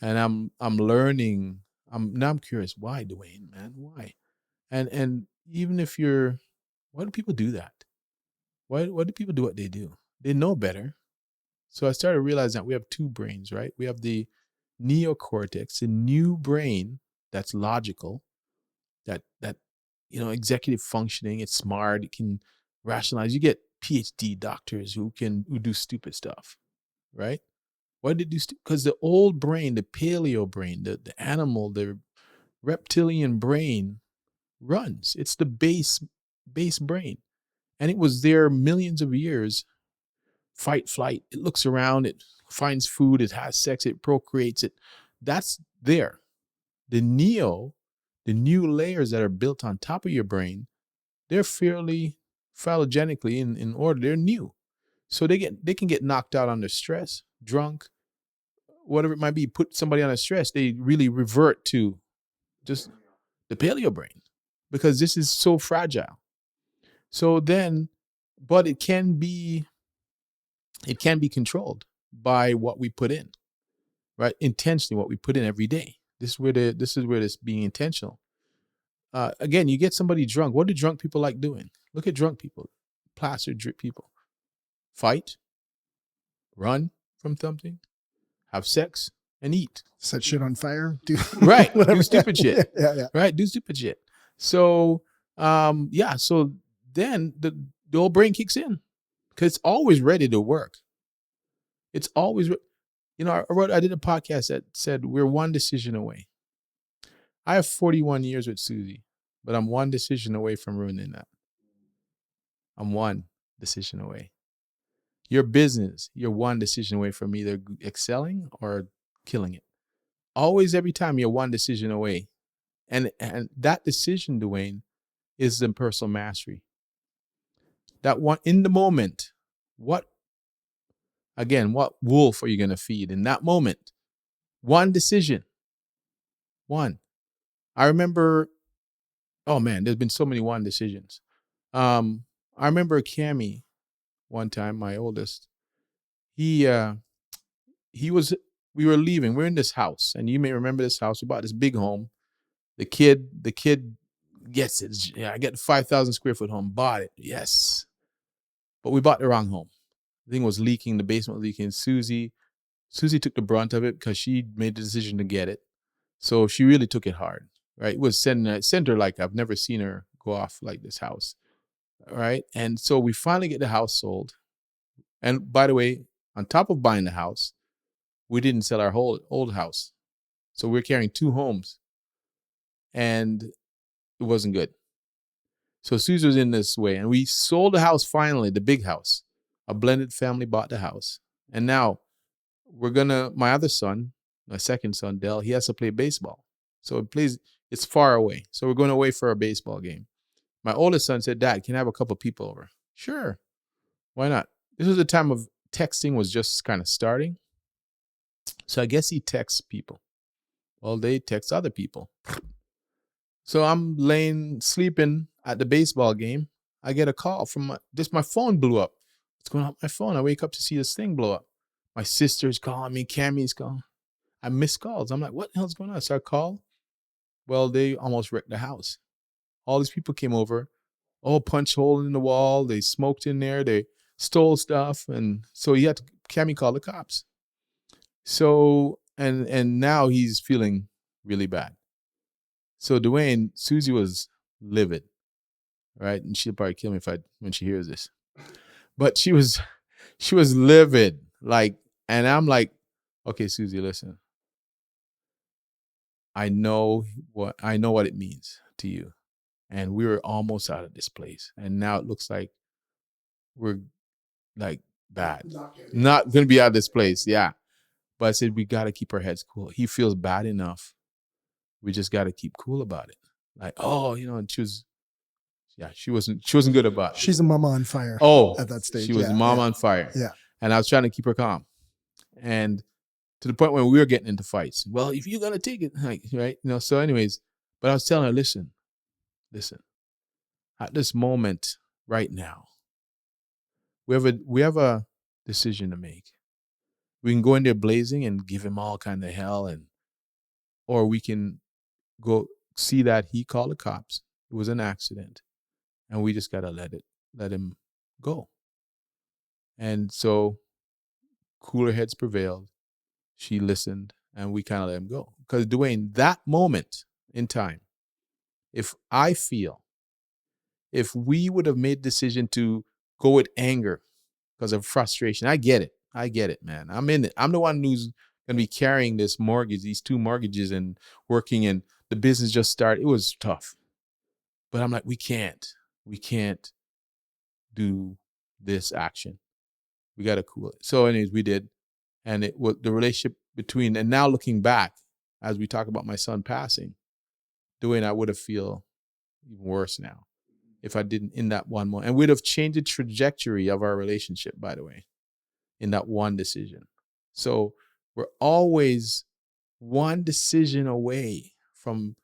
and I'm learning. I'm curious. Why, Dwayne, man? Why? And even if why do people do that? Why do people do what they do? They know better. So I started realizing that we have 2 brains, right? We have the neocortex, a new brain that's logical, that executive functioning. It's smart. It can rationalize. You get PhD doctors who do stupid stuff, right? Why did they do stupid? Because the old brain, the paleo brain, the animal, the reptilian brain runs. It's the base brain, and it was there millions of years. Fight, flight. It looks around. It finds food. It has sex. It procreates. That's there. The new layers that are built on top of your brain, they're fairly phylogenetically in order. They're new. So they can get knocked out under stress, drunk, whatever it might be. Put somebody under stress, they really revert to just the paleo brain, because this is so fragile. So then, but it can be controlled by what we put in, right? Intentionally, what we put in every day. This is where this being intentional. Again, you get somebody drunk. What do drunk people like doing? Look at drunk people, plastered drip people. Fight, run from something, have sex, and eat. Set shit on fire. Do right. whatever. Do stupid shit. Yeah. Right. Do stupid shit. So, So then the old brain kicks in, because it's always ready to work. It's always, I did a podcast that said we're one decision away. I have 41 years with Susie, but I'm one decision away from ruining that. I'm one decision away. Your business, you're one decision away from either excelling or killing it. Always, every time, you're one decision away. And that decision, Dwayne, is the personal mastery. That one, in the moment, what wolf are you going to feed in that moment? One decision. One. I remember, oh man, there's been so many one decisions. I remember Cammy one time, my oldest. We were leaving. We're in this house, and you may remember this house. We bought this big home. The kid gets it. Yeah, I get the 5,000 square foot home. Bought it. Yes. But we bought the wrong home. The thing was leaking. The basement was leaking. Susie took the brunt of it because she made the decision to get it. So she really took it hard, right? It was sent her like I've never seen her go off like this house, right? And so we finally get the house sold. And by the way, on top of buying the house, we didn't sell our whole old house. So we're carrying 2 homes, and it wasn't good. So Susie was in this way, and we sold the house finally, the big house. A blended family bought the house. And now my other son, my second son, Dell, he has to play baseball. So it's far away. So we're going away for a baseball game. My oldest son said, Dad, can I have a couple people over? Sure. Why not? This was the time of texting was just kind of starting. So I guess he texts people. Well, they text other people. So I'm sleeping at the baseball game. I get a call from my phone blew up. What's going on with my phone? I wake up to see this thing blow up. My sister's calling me, Cammy's calling. I miss calls. I'm like, what the hell's going on? So I call. Well, they almost wrecked the house. All these people came over, all punch hole in the wall. They smoked in there. They stole stuff. And so Cammy called the cops. So, and now he's feeling really bad. So Dwayne, Susie was livid, right? And she'll probably kill me when she hears this. But she was livid. And I'm like, okay, Susie, listen. I know what it means to you. And we were almost out of this place. And now it looks like we're like bad. Not going to be out of this place. Yeah. But I said, we got to keep our heads cool. He feels bad enough. We just got to keep cool about it. Like, and she wasn't good about it. She's a mama on fire. At that stage. She was a mom on fire. Yeah. And I was trying to keep her calm. And to the point where we were getting into fights. Well, if you're going to take it, right? So anyways, but I was telling her, listen, at this moment right now, we have a decision to make. We can go in there blazing and give him all kind of hell, or we can go see that he called the cops. It was an accident, and we just gotta let him go. And so cooler heads prevailed. She listened, and we kind of let him go. Because Dwayne, that moment in time, if we would have made the decision to go with anger because of frustration, I get it, man. I'm in it. I'm the one who's going to be carrying this mortgage, these 2 mortgages, and working, and the business just started. It was tough. But I'm like, we can't do this action. We got to cool it. So anyways, we did. And it was the relationship between, and now looking back, as we talk about my son passing, Dwayne, I would have feel even worse now if I didn't in that one moment. And we'd have changed the trajectory of our relationship, by the way, in that one decision. So we're always one decision away from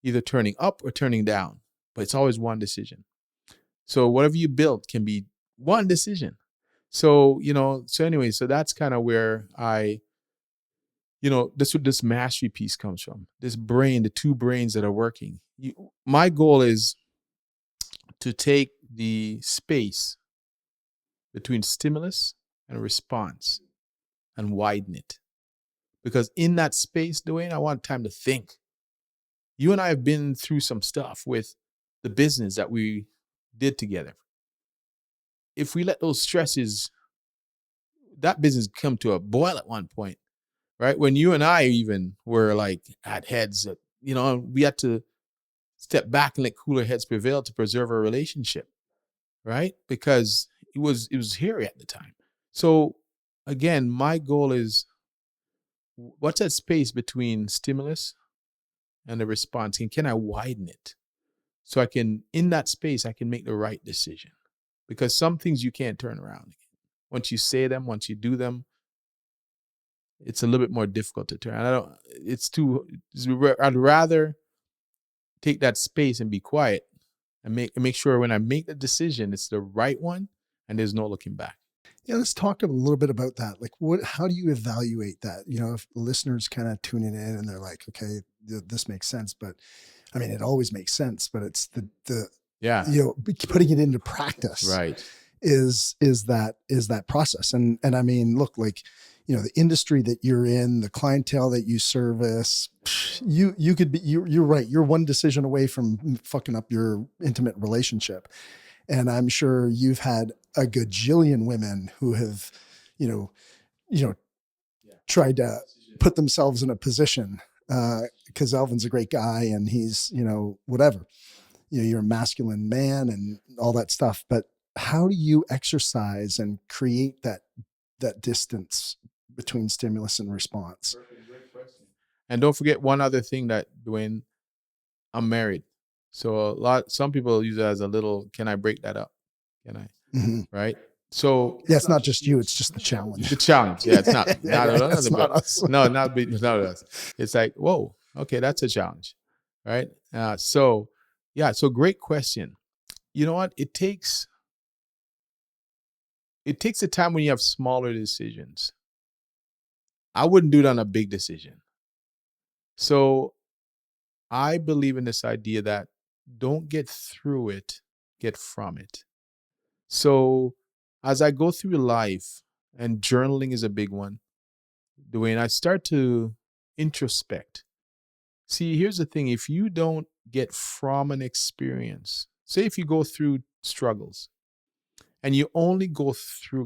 either turning up or turning down, but it's always one decision. So whatever you build can be one decision. So, so that's kind of where that's what this mastery piece comes from. This brain, the 2 brains that are working. My goal is to take the space between stimulus and response and widen it. Because in that space, Dwayne, I want time to think. You and I have been through some stuff with the business that we did together. If we let those stresses, that business come to a boil at one point, right? When you and I even were like at heads, we had to step back and let cooler heads prevail to preserve our relationship, right? Because it was hairy at the time. So again, my goal is, what's that space between stimulus and the response? And can I widen it? So in that space, I can make the right decision. Because some things you can't turn around. Once you say them, once you do them, it's a little bit more difficult to turn. I'd rather take that space and be quiet and make sure when I make the decision, it's the right one and there's no looking back. Yeah, let's talk a little bit about that. Like, how do you evaluate that? If listeners kind of tuning in and they're like, okay, this makes sense, but I mean, it always makes sense, but it's the putting it into practice, right, is that process. And I mean, look, like, the industry that you're in, the clientele that you service, you could be, you're right. You're one decision away from fucking up your intimate relationship. And I'm sure you've had a gajillion women who have, tried to put themselves in a position, because Alvin's a great guy and he's, whatever, you're a masculine man and all that stuff. But how do you exercise and create that distance between stimulus and response? Great question. And don't forget one other thing that, Dwayne, I'm married. So some people use it as a little, can I break that up? Can I? Mm-hmm. Right? So Yeah, it's not just you; it's just the challenge. the challenge, yeah, it's not Yeah, not right. another, It's not but us. no, not us. It's like, whoa, okay, that's a challenge, right? So yeah, so great question. You know what? It takes a time when you have smaller decisions. I wouldn't do it on a big decision. So I believe in this idea that don't get through it, get from it. So as I go through life, and journaling is a big one, Dwayne, I start to introspect. See, here's the thing: if you don't get from an experience, say if you go through struggles and you only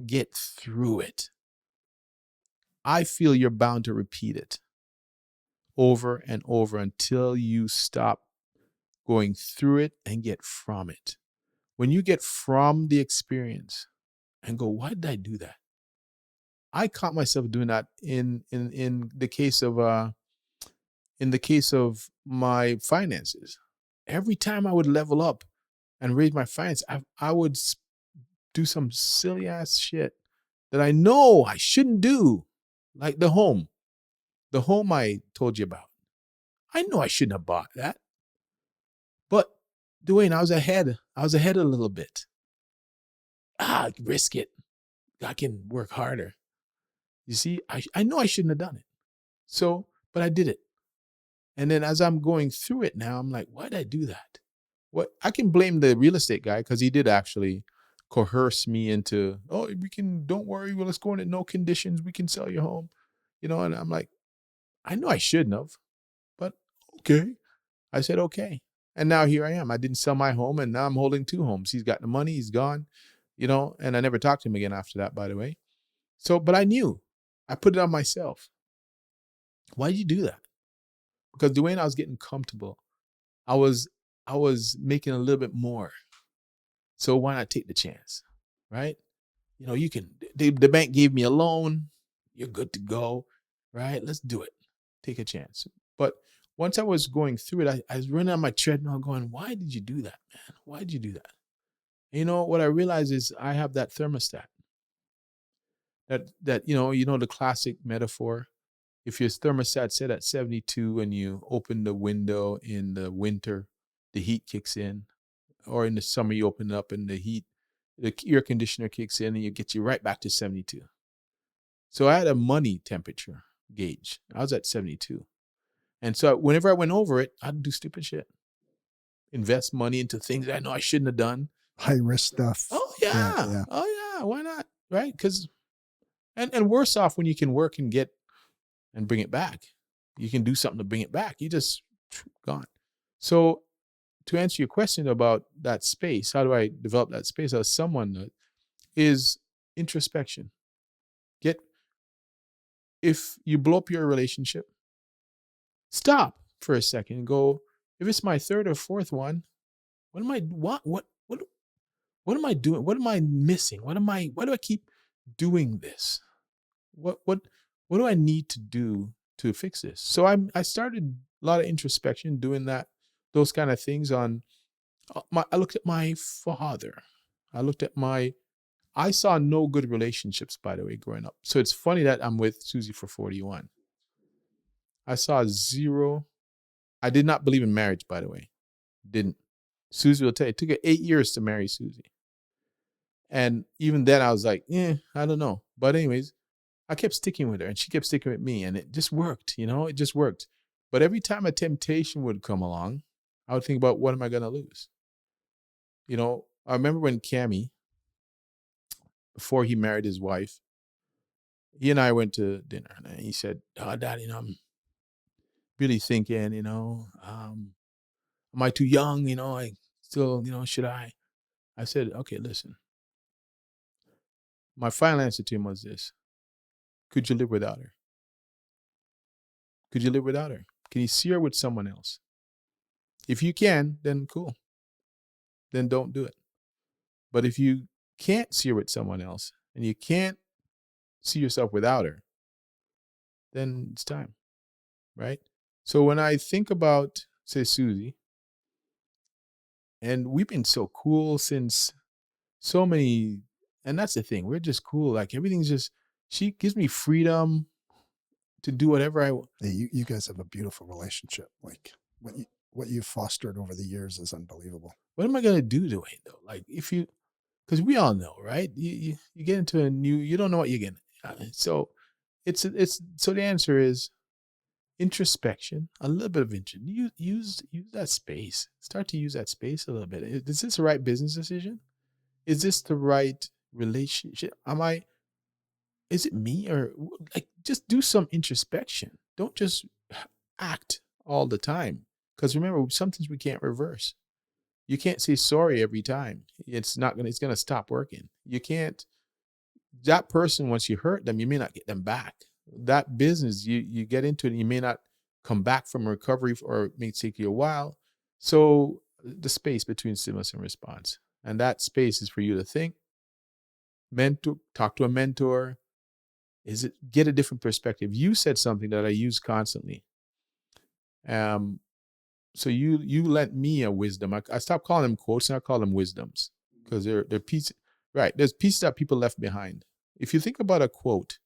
get through it, I feel you're bound to repeat it over and over until you stop going through it and get from it. When you get from the experience and go, why did I do that? I caught myself doing that in the case of my finances. Every time I would level up and raise my finance, I would do some silly ass shit that I know I shouldn't do, like the home I told you about. I know I shouldn't have bought that, but Dwayne, I was ahead. I was ahead a little bit. Risk it. I can work harder. You see, I know I shouldn't have done it. So, but I did it. And then as I'm going through it now, I'm like, why did I do that? What I can blame the real estate guy because he did actually coerce me into, oh, don't worry, well, let's go in at no conditions. We can sell your home. And I'm like, I know I shouldn't have, but okay. I said, okay. And now here I am. I didn't sell my home and now I'm holding two homes. He's got the money, he's gone, and I never talked to him again after that, by the way. So, but I knew I put it on myself. Why did you do that? Because Dwayne, I was getting comfortable. I was making a little bit more. So why not take the chance? Right? You can, the bank gave me a loan. You're good to go. Right? Let's do it. Take a chance. But once I was going through it, I was running on my treadmill going, why did you do that, man? Why did you do that? And what I realized is I have that thermostat. That the classic metaphor. If your thermostat set at 72 and you open the window in the winter, the heat kicks in. Or in the summer, you open it up and the air conditioner kicks in and you get you right back to 72. So I had a money temperature gauge. I was at 72. And so whenever I went over it, I'd do stupid shit. Invest money into things I know I shouldn't have done. High risk stuff. Oh, yeah. Yeah. Oh, yeah. Why not? Right? Because, and worse off when you can work and get and bring it back. You can do something to bring it back. You just gone. So to answer your question about that space, how do I develop that space as someone is introspection. If you blow up your relationship, stop for a second and go, if it's my third or fourth one, what am I doing? What am I missing? Why do I keep doing this? What do I need to do to fix this? So I started a lot of introspection, doing those kind of things on I looked at my father. I saw no good relationships, by the way, growing up. So it's funny that I'm with Susie for 41. I saw zero. I did not believe in marriage, by the way. Didn't. Susie will tell you, it took her 8 years to marry Susie. And even then I was like, I don't know. But anyways, I kept sticking with her and she kept sticking with me and it just worked, it just worked. But every time a temptation would come along, I would think about, what am I going to lose? I remember when Cammie, before he married his wife, he and I went to dinner and he said, oh, Dad, I'm really thinking, am I too young? I still, should I? I said, okay, listen. My final answer to him was this. Could you live without her? Could you live without her? Can you see her with someone else? If you can, then cool. Then don't do it. But if you can't see her with someone else and you can't see yourself without her, then it's time, right? So when I think about, say, Susie, and we've been so cool since so many And that's the thing. We're just cool. Like everything's just, she gives me freedom to do whatever I want. Hey, you guys have a beautiful relationship. Like what you've fostered over the years is unbelievable. What am I going to do, Dwayne, though? Like if you, because we all know, right? You get into a new, you don't know what you're getting. So it's, so the answer is introspection, a little bit of use that space. Start to use that space a little bit. Is this the right business decision? Is this the right relationship? Is it me, or like just do some introspection? Don't just act all the time. Because remember, some things we can't reverse. You can't say sorry every time. It's gonna stop working. You can't, that person, once you hurt them, you may not get them back. That business, you get into it and you may not come back from recovery, or it may take you a while. So the space between stimulus and response. And that space is for you to think, talk to a mentor. Get a different perspective. You said something that I use constantly. So you lent me a wisdom. I stopped calling them quotes and I call them wisdoms, because they're pieces, right? There's pieces that people left behind. If you think about a quote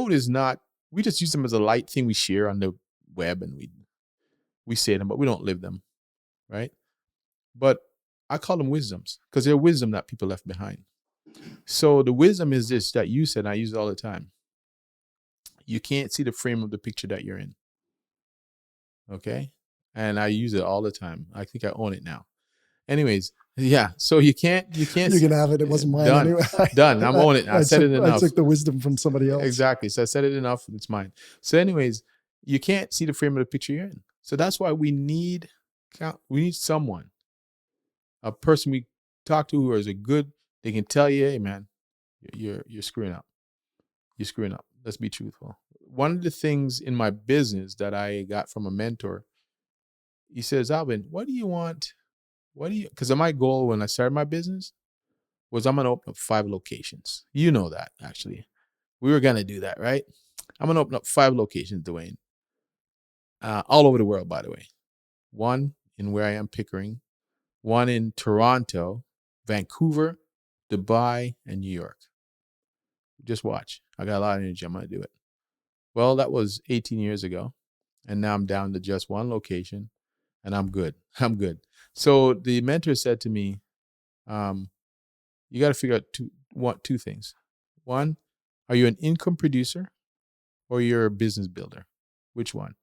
is not, we just use them as a light thing we share on the web, and we say them, but we don't live them, right? But I call them wisdoms because they're wisdom that people left behind. So the wisdom is this that you said, and I use it all the time. You can't see the frame of the picture that you're in. Okay? And I use it all the time. I think I own it now. Anyways, yeah. So you can't. You can have it. It wasn't mine done, anyway. Done. I'm owning it. I said it enough. I took the wisdom from somebody else. Exactly. So I said it enough. It's mine. So anyways, you can't see the frame of the picture you're in. So that's why we need someone, a person we talk to who is they can tell you, hey man, you're screwing up. You're screwing up. Let's be truthful. One of the things in my business that I got from a mentor, he says, Alvin, what do you want? Because my goal when I started my business was I'm going to open up 5 locations. You know that, actually. We were going to do that, right? I'm going to open up 5 locations, Dwayne. All over the world, by the way. 1 in where I am, Pickering. 1 in Toronto, Vancouver, Dubai, and New York. Just watch. I got a lot of energy. I'm going to do it. Well, that was 18 years ago. And now I'm down to just 1 location. And I'm good. I'm good. So the mentor said to me, you got to figure out two things. 1, are you an income producer or you're a business builder? Which one?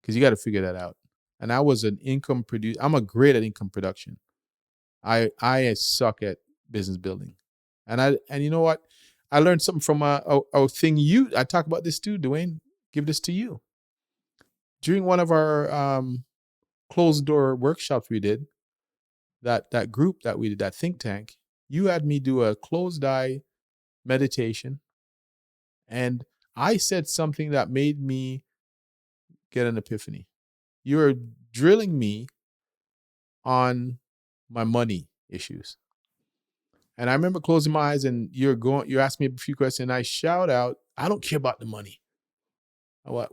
Because you got to figure that out. And I was an income producer. I'm great at income production. I suck at business building. And you know what? I learned something from a thing I talk about this too, Dwayne. Give this to you. During one of our closed door workshops we did, that group that we did, that think tank, you had me do a closed eye meditation. And I said something that made me get an epiphany. You're drilling me on my money issues. And I remember closing my eyes and you asked me a few questions and I shout out, I don't care about the money. What?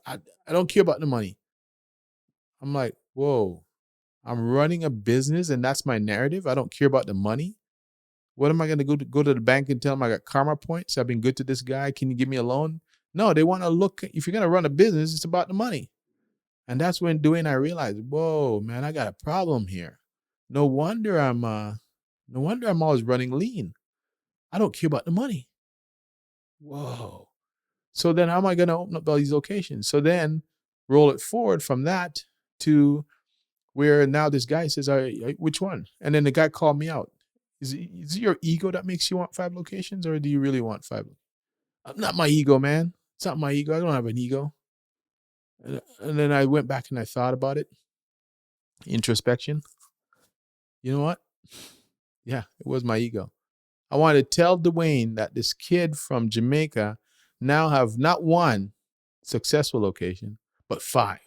I don't care about the money. I'm like, whoa, I'm running a business and that's my narrative. I don't care about the money. What am I going to go to the bank and tell them I got karma points? I've been good to this guy. Can you give me a loan? No, they want to look. If you're going to run a business, it's about the money. And that's when Dwayne and I realized, whoa, man, I got a problem here. No wonder I'm always running lean. I don't care about the money. Whoa. So then how am I going to open up all these locations? So then roll it forward from that to where now this guy says, which one? And then the guy called me out. Is it your ego that makes you want 5 locations, or do you really want 5? Not my ego, man. It's not my ego. I don't have an ego. And then I went back and I thought about it. Introspection. You know what? Yeah, it was my ego. I wanted to tell Dwayne that this kid from Jamaica now have not 1 successful location, but 5.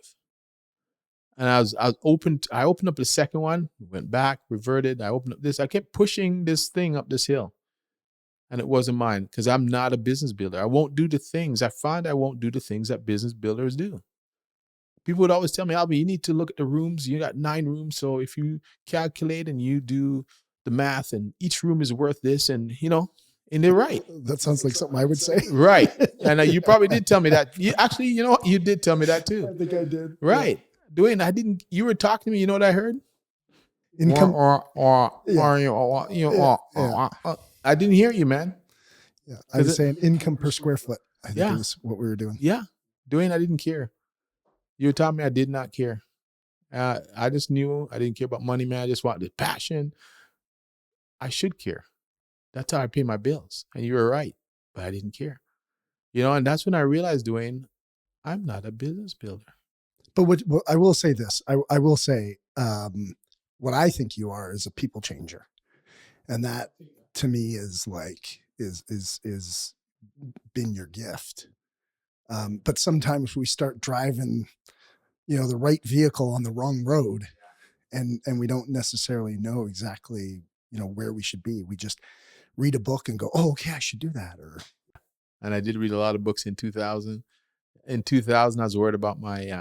And I opened up the second one, went back, reverted. I opened up this. I kept pushing this thing up this hill. And it wasn't mine because I'm not a business builder. I won't do the things. I find I won't do the things that business builders do. People would always tell me, Albie, you need to look at the rooms. You got 9 rooms. So if you calculate and you do the math, and each room is worth this, and and they're right. That sounds like something I would say. Right. And you probably did tell me that. Actually, you know what? You did tell me that too. I think I did. Right. Yeah. Dwayne, you were talking to me. You know what I heard? Income. I didn't hear you, man. Yeah. I was saying income per square foot. I think is what we were doing. Yeah. Dwayne, I didn't care. You were telling me I did not care. I just knew I didn't care about money, man. I just wanted the passion. I should care. That's how I pay my bills. And you were right, but I didn't care. And that's when I realized, Dwayne, I'm not a business builder. But what I will say this, I will say, what I think you are is a people changer. And that to me is like, is been your gift. But sometimes we start driving, the right vehicle on the wrong road, and we don't necessarily know exactly, where we should be. We just read a book and go, oh, okay, I should do that. And I did read a lot of books in 2000. In 2000, I was worried about my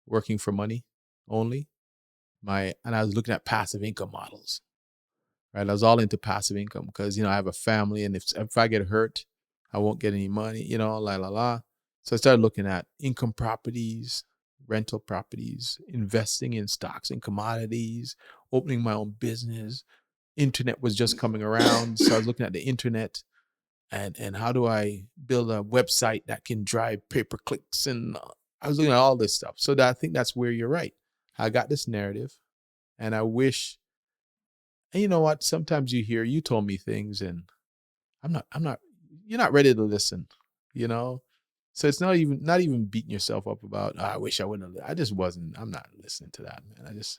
working for money only. And I was looking at passive income models. Right, I was all into passive income because I have a family, and if I get hurt, I won't get any money. So I started looking at income properties, rental properties, investing in stocks and commodities, opening my own business. Internet was just coming around, so I was looking at the internet and how do I build a website that can drive pay-per-clicks, and I was looking at all this stuff. So I think that's where you're right. I got this narrative, and I wish. And you know what? Sometimes you told me things, and you're not ready to listen, So it's not even beating yourself up about, I wish I wouldn't have. I'm not listening to that, man. I just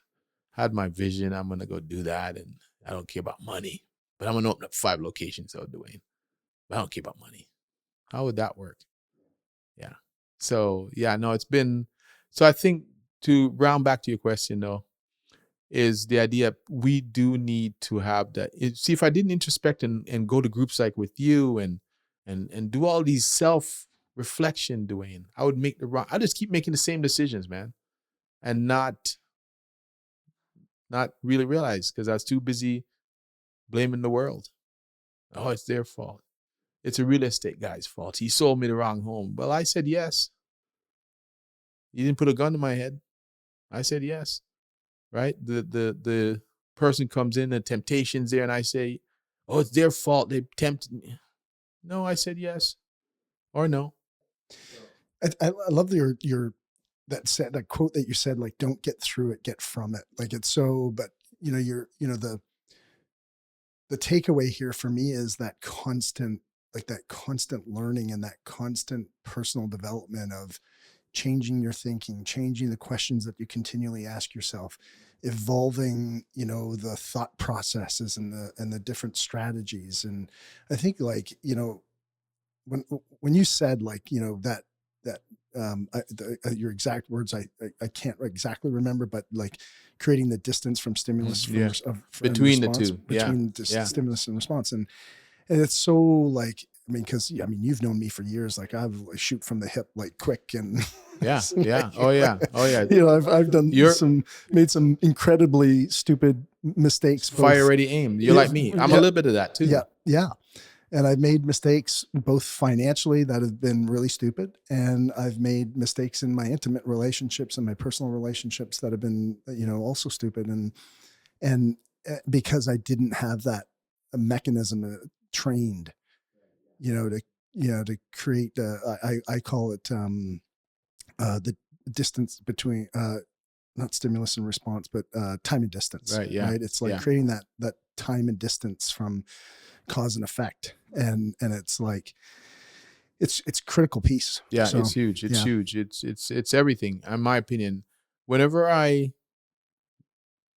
had my vision. I'm going to go do that. And I don't care about money, but I'm going to open up 5 locations, though, Dwayne. But I don't care about money. How would that work? Yeah. So, yeah, no, so I think to round back to your question, though, is the idea we do need to have that. See, if I didn't introspect and go to groups like with you and do all these self-reflection, Dwayne, I just keep making the same decisions, man, and not really realize because I was too busy blaming the world. Oh, it's their fault. It's a real estate guy's fault. He sold me the wrong home. Well, I said yes. You didn't put a gun to my head. I said yes. Right? The person comes in, the temptation's there, and I say, oh, it's their fault. They tempted me. No, I said yes or no. I love that quote that you said, like, don't get through it, get from it. Like, it's so, but the takeaway here for me is that constant learning and that constant personal development of changing your thinking, changing the questions that you continually ask yourself, evolving, the thought processes and the different strategies. And I think, like, when you said, like, your exact words, I can't exactly remember, but like creating the distance from stimulus between the two, stimulus and response. And it's so, like, because you've known me for years. Like, I've shoot from the hip, like, quick, and oh yeah. I've done made some incredibly stupid mistakes. Fire ready aim. You're like me. I'm a little bit of that too. Yeah. And I've made mistakes both financially that have been really stupid, and I've made mistakes in my intimate relationships and my personal relationships that have been, also stupid. And because I didn't have that mechanism trained, to create, I call it, the distance between, not stimulus and response, but time and distance. Right. Yeah. Right. It's like creating that time and distance from cause and effect. And it's like, it's critical piece. Yeah. So, it's huge. It's huge. It's everything. In my opinion, whenever I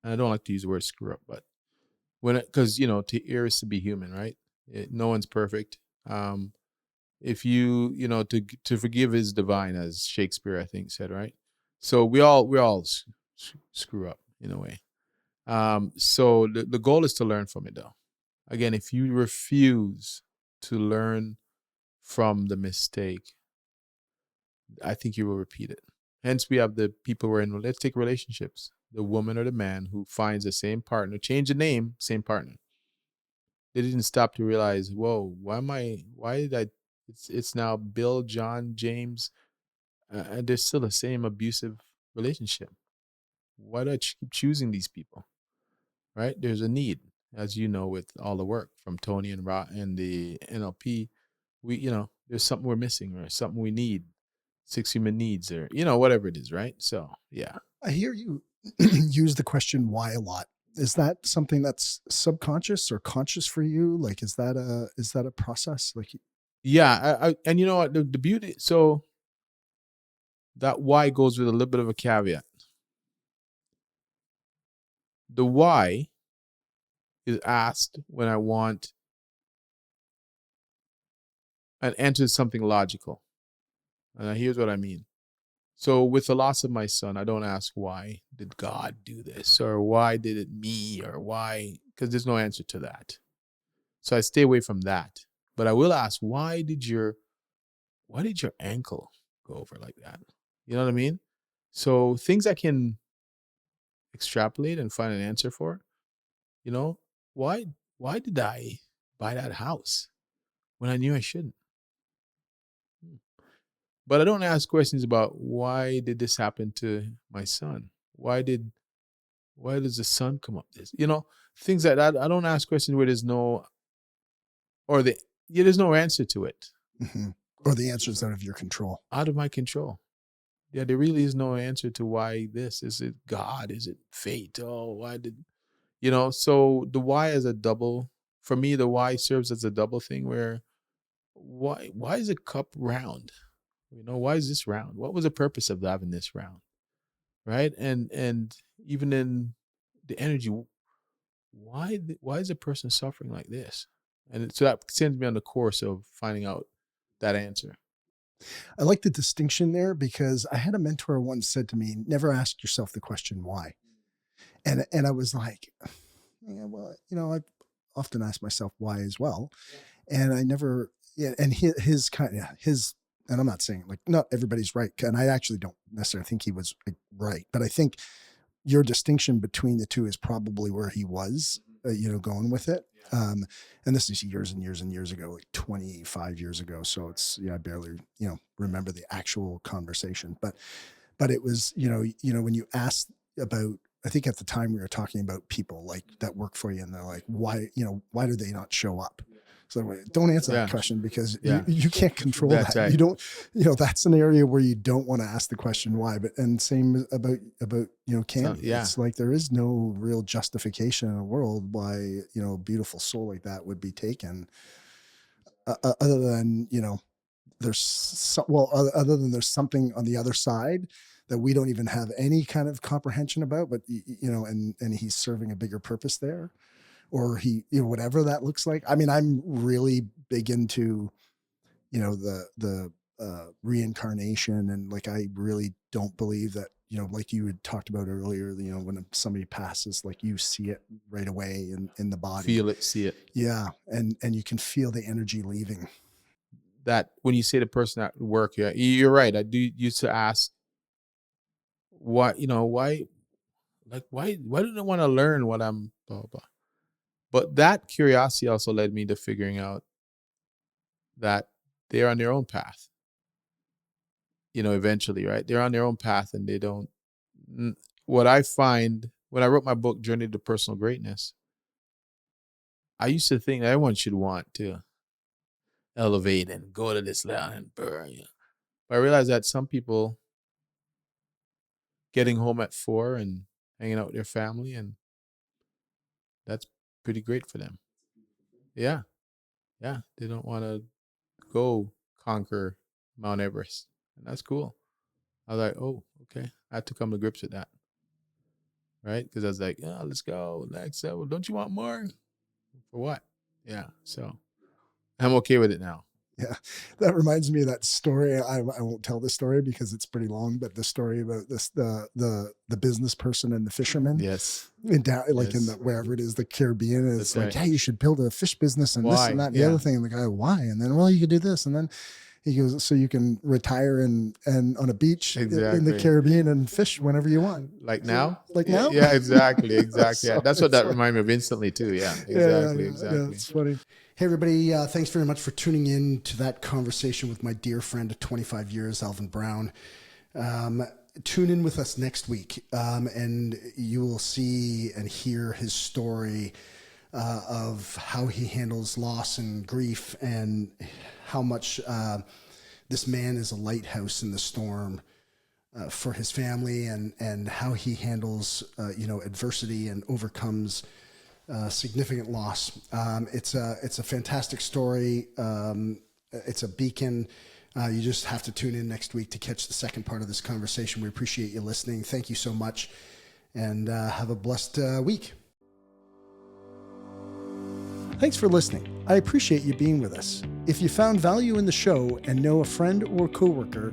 don't like to use the word screw up, but because, to err is to be human, right? No one's perfect. If to forgive is divine, as Shakespeare, I think, said, right? So we all screw up in a way. So the goal is to learn from it, though. Again, if you refuse to learn from the mistake, I think you will repeat it. Hence, we have the people who are in, let's take relationships, the woman or the man who finds the same partner, change the name, same partner. They didn't stop to realize, whoa, why did I, it's now Bill, John, James, and they're still the same abusive relationship. Why do I keep choosing these people? Right? There's a need, as you know, with all the work from Tony and Ra and the NLP. There's something we're missing or something we need, 6 human needs or, whatever it is, right? So, yeah. I hear you use the question why a lot. Is that something that's subconscious or conscious for you? Like, is that a process? Like, Yeah. And you know what? The beauty, so that why goes with a little bit of a caveat. The why is asked when I want and enters something logical. And here's what I mean. So with the loss of my son, I don't ask why did God do this or why did it me or why, because there's no answer to that. So I stay away from that. But I will ask, why did your ankle go over like that? You know what I mean? So things I can extrapolate and find an answer for, why did I buy that house when I knew I shouldn't? But I don't ask questions about why did this happen to my son? Why does the sun come up this? Things like that. I don't ask questions where there's no there's no answer to it. mm-hmm. Or the answer is out of your control. Out of my control. Yeah, there really is no answer to why this. Is it God? Is it fate? Oh, why did so the why is a double. For me, the why serves as a double thing where why is the cup round? Why is this round? What was the purpose of having this round? Right? And even in the energy, why is a person suffering like this? And so that sends me on the course of finding out that answer. I like the distinction there because I had a mentor once said to me, never ask yourself the question why. And I was like, yeah, well, I've often asked myself why as well. And I never, and his and I'm not saying like not everybody's right. And I actually don't necessarily think he was right, but I think your distinction between the two is probably where he was, going with it. And this is years and years and years ago, like 25 years ago. So it's, I barely, remember the actual conversation, but it was, when you asked about, I think at the time we were talking about people like that work for you and they're like, why do they not show up? So don't answer that question because you can't control that. Right. You don't, that's an area where you don't want to ask the question why, and same about, Candy. It's like, there is no real justification in the world why, a beautiful soul like that would be taken other than, other than there's something on the other side that we don't even have any kind of comprehension about, but and he's serving a bigger purpose there. Or he, whatever that looks like. I mean, I'm really big into, the reincarnation. And like, I really don't believe that, like you had talked about earlier, when somebody passes, like you see it right away in the body. Feel it, see it. Yeah. And you can feel the energy leaving. That when you say the person at work, you're right. I do used to ask why do they want to learn what I'm blah, blah, blah. But that curiosity also led me to figuring out that they're on their own path. Eventually, right? They're on their own path and they don't. What I find when I wrote my book, Journey to Personal Greatness, I used to think that everyone should want to elevate and go to this level and burn. But I realized that some people getting home at 4 and hanging out with their family, and that's pretty great for them. Yeah. Yeah. They don't want to go conquer Mount Everest. And that's cool. I was like, oh, okay. I had to come to grips with that. Right? Because I was like, yeah, let's go. Next level. Don't you want more? For what? Yeah. So I'm okay with it now. Yeah. That reminds me of that story. I won't tell the story because it's pretty long, but the story about this, the business person and the fisherman. Yes. In wherever it is, the Caribbean. It's like, right. Yeah, you should build a fish business and this and that and the other thing. And the guy, why? And then, well, you could do this. And then He goes, so you can retire and on a beach in the Exactly. Caribbean and fish whenever you want. Like now? Like now? Yeah, exactly. Exactly. So That's what that it's reminded me of instantly too. Yeah, Yeah, exactly. it's funny. Hey, everybody. Thanks very much for tuning in to that conversation with my dear friend of 25 years, Alvin Brown. Tune in with us next week, and you will see and hear his story of how he handles loss and grief, and how much this man is a lighthouse in the storm for his family, and how he handles adversity and overcomes significant loss. It's a fantastic story. It's a beacon. You just have to tune in next week to catch the second part of this conversation. We appreciate you listening. Thank you so much, and have a blessed week. Thanks for listening. I appreciate you being with us. If you found value in the show and know a friend or coworker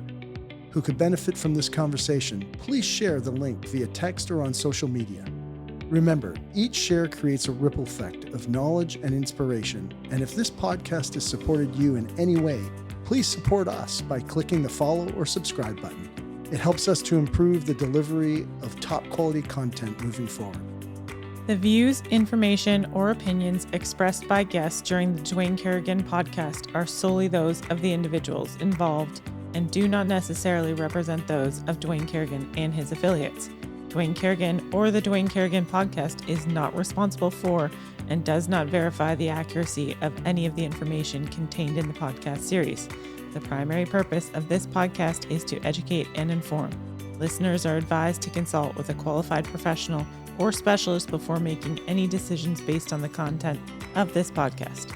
who could benefit from this conversation, please share the link via text or on social media. Remember, each share creates a ripple effect of knowledge and inspiration. And if this podcast has supported you in any way, please support us by clicking the follow or subscribe button. It helps us to improve the delivery of top quality content moving forward. The views, information, or opinions expressed by guests during the Dwayne Kerrigan podcast are solely those of the individuals involved and do not necessarily represent those of Dwayne Kerrigan and his affiliates. Dwayne Kerrigan or the Dwayne Kerrigan podcast is not responsible for and does not verify the accuracy of any of the information contained in the podcast series. The primary purpose of this podcast is to educate and inform. Listeners are advised to consult with a qualified professional or specialist before making any decisions based on the content of this podcast.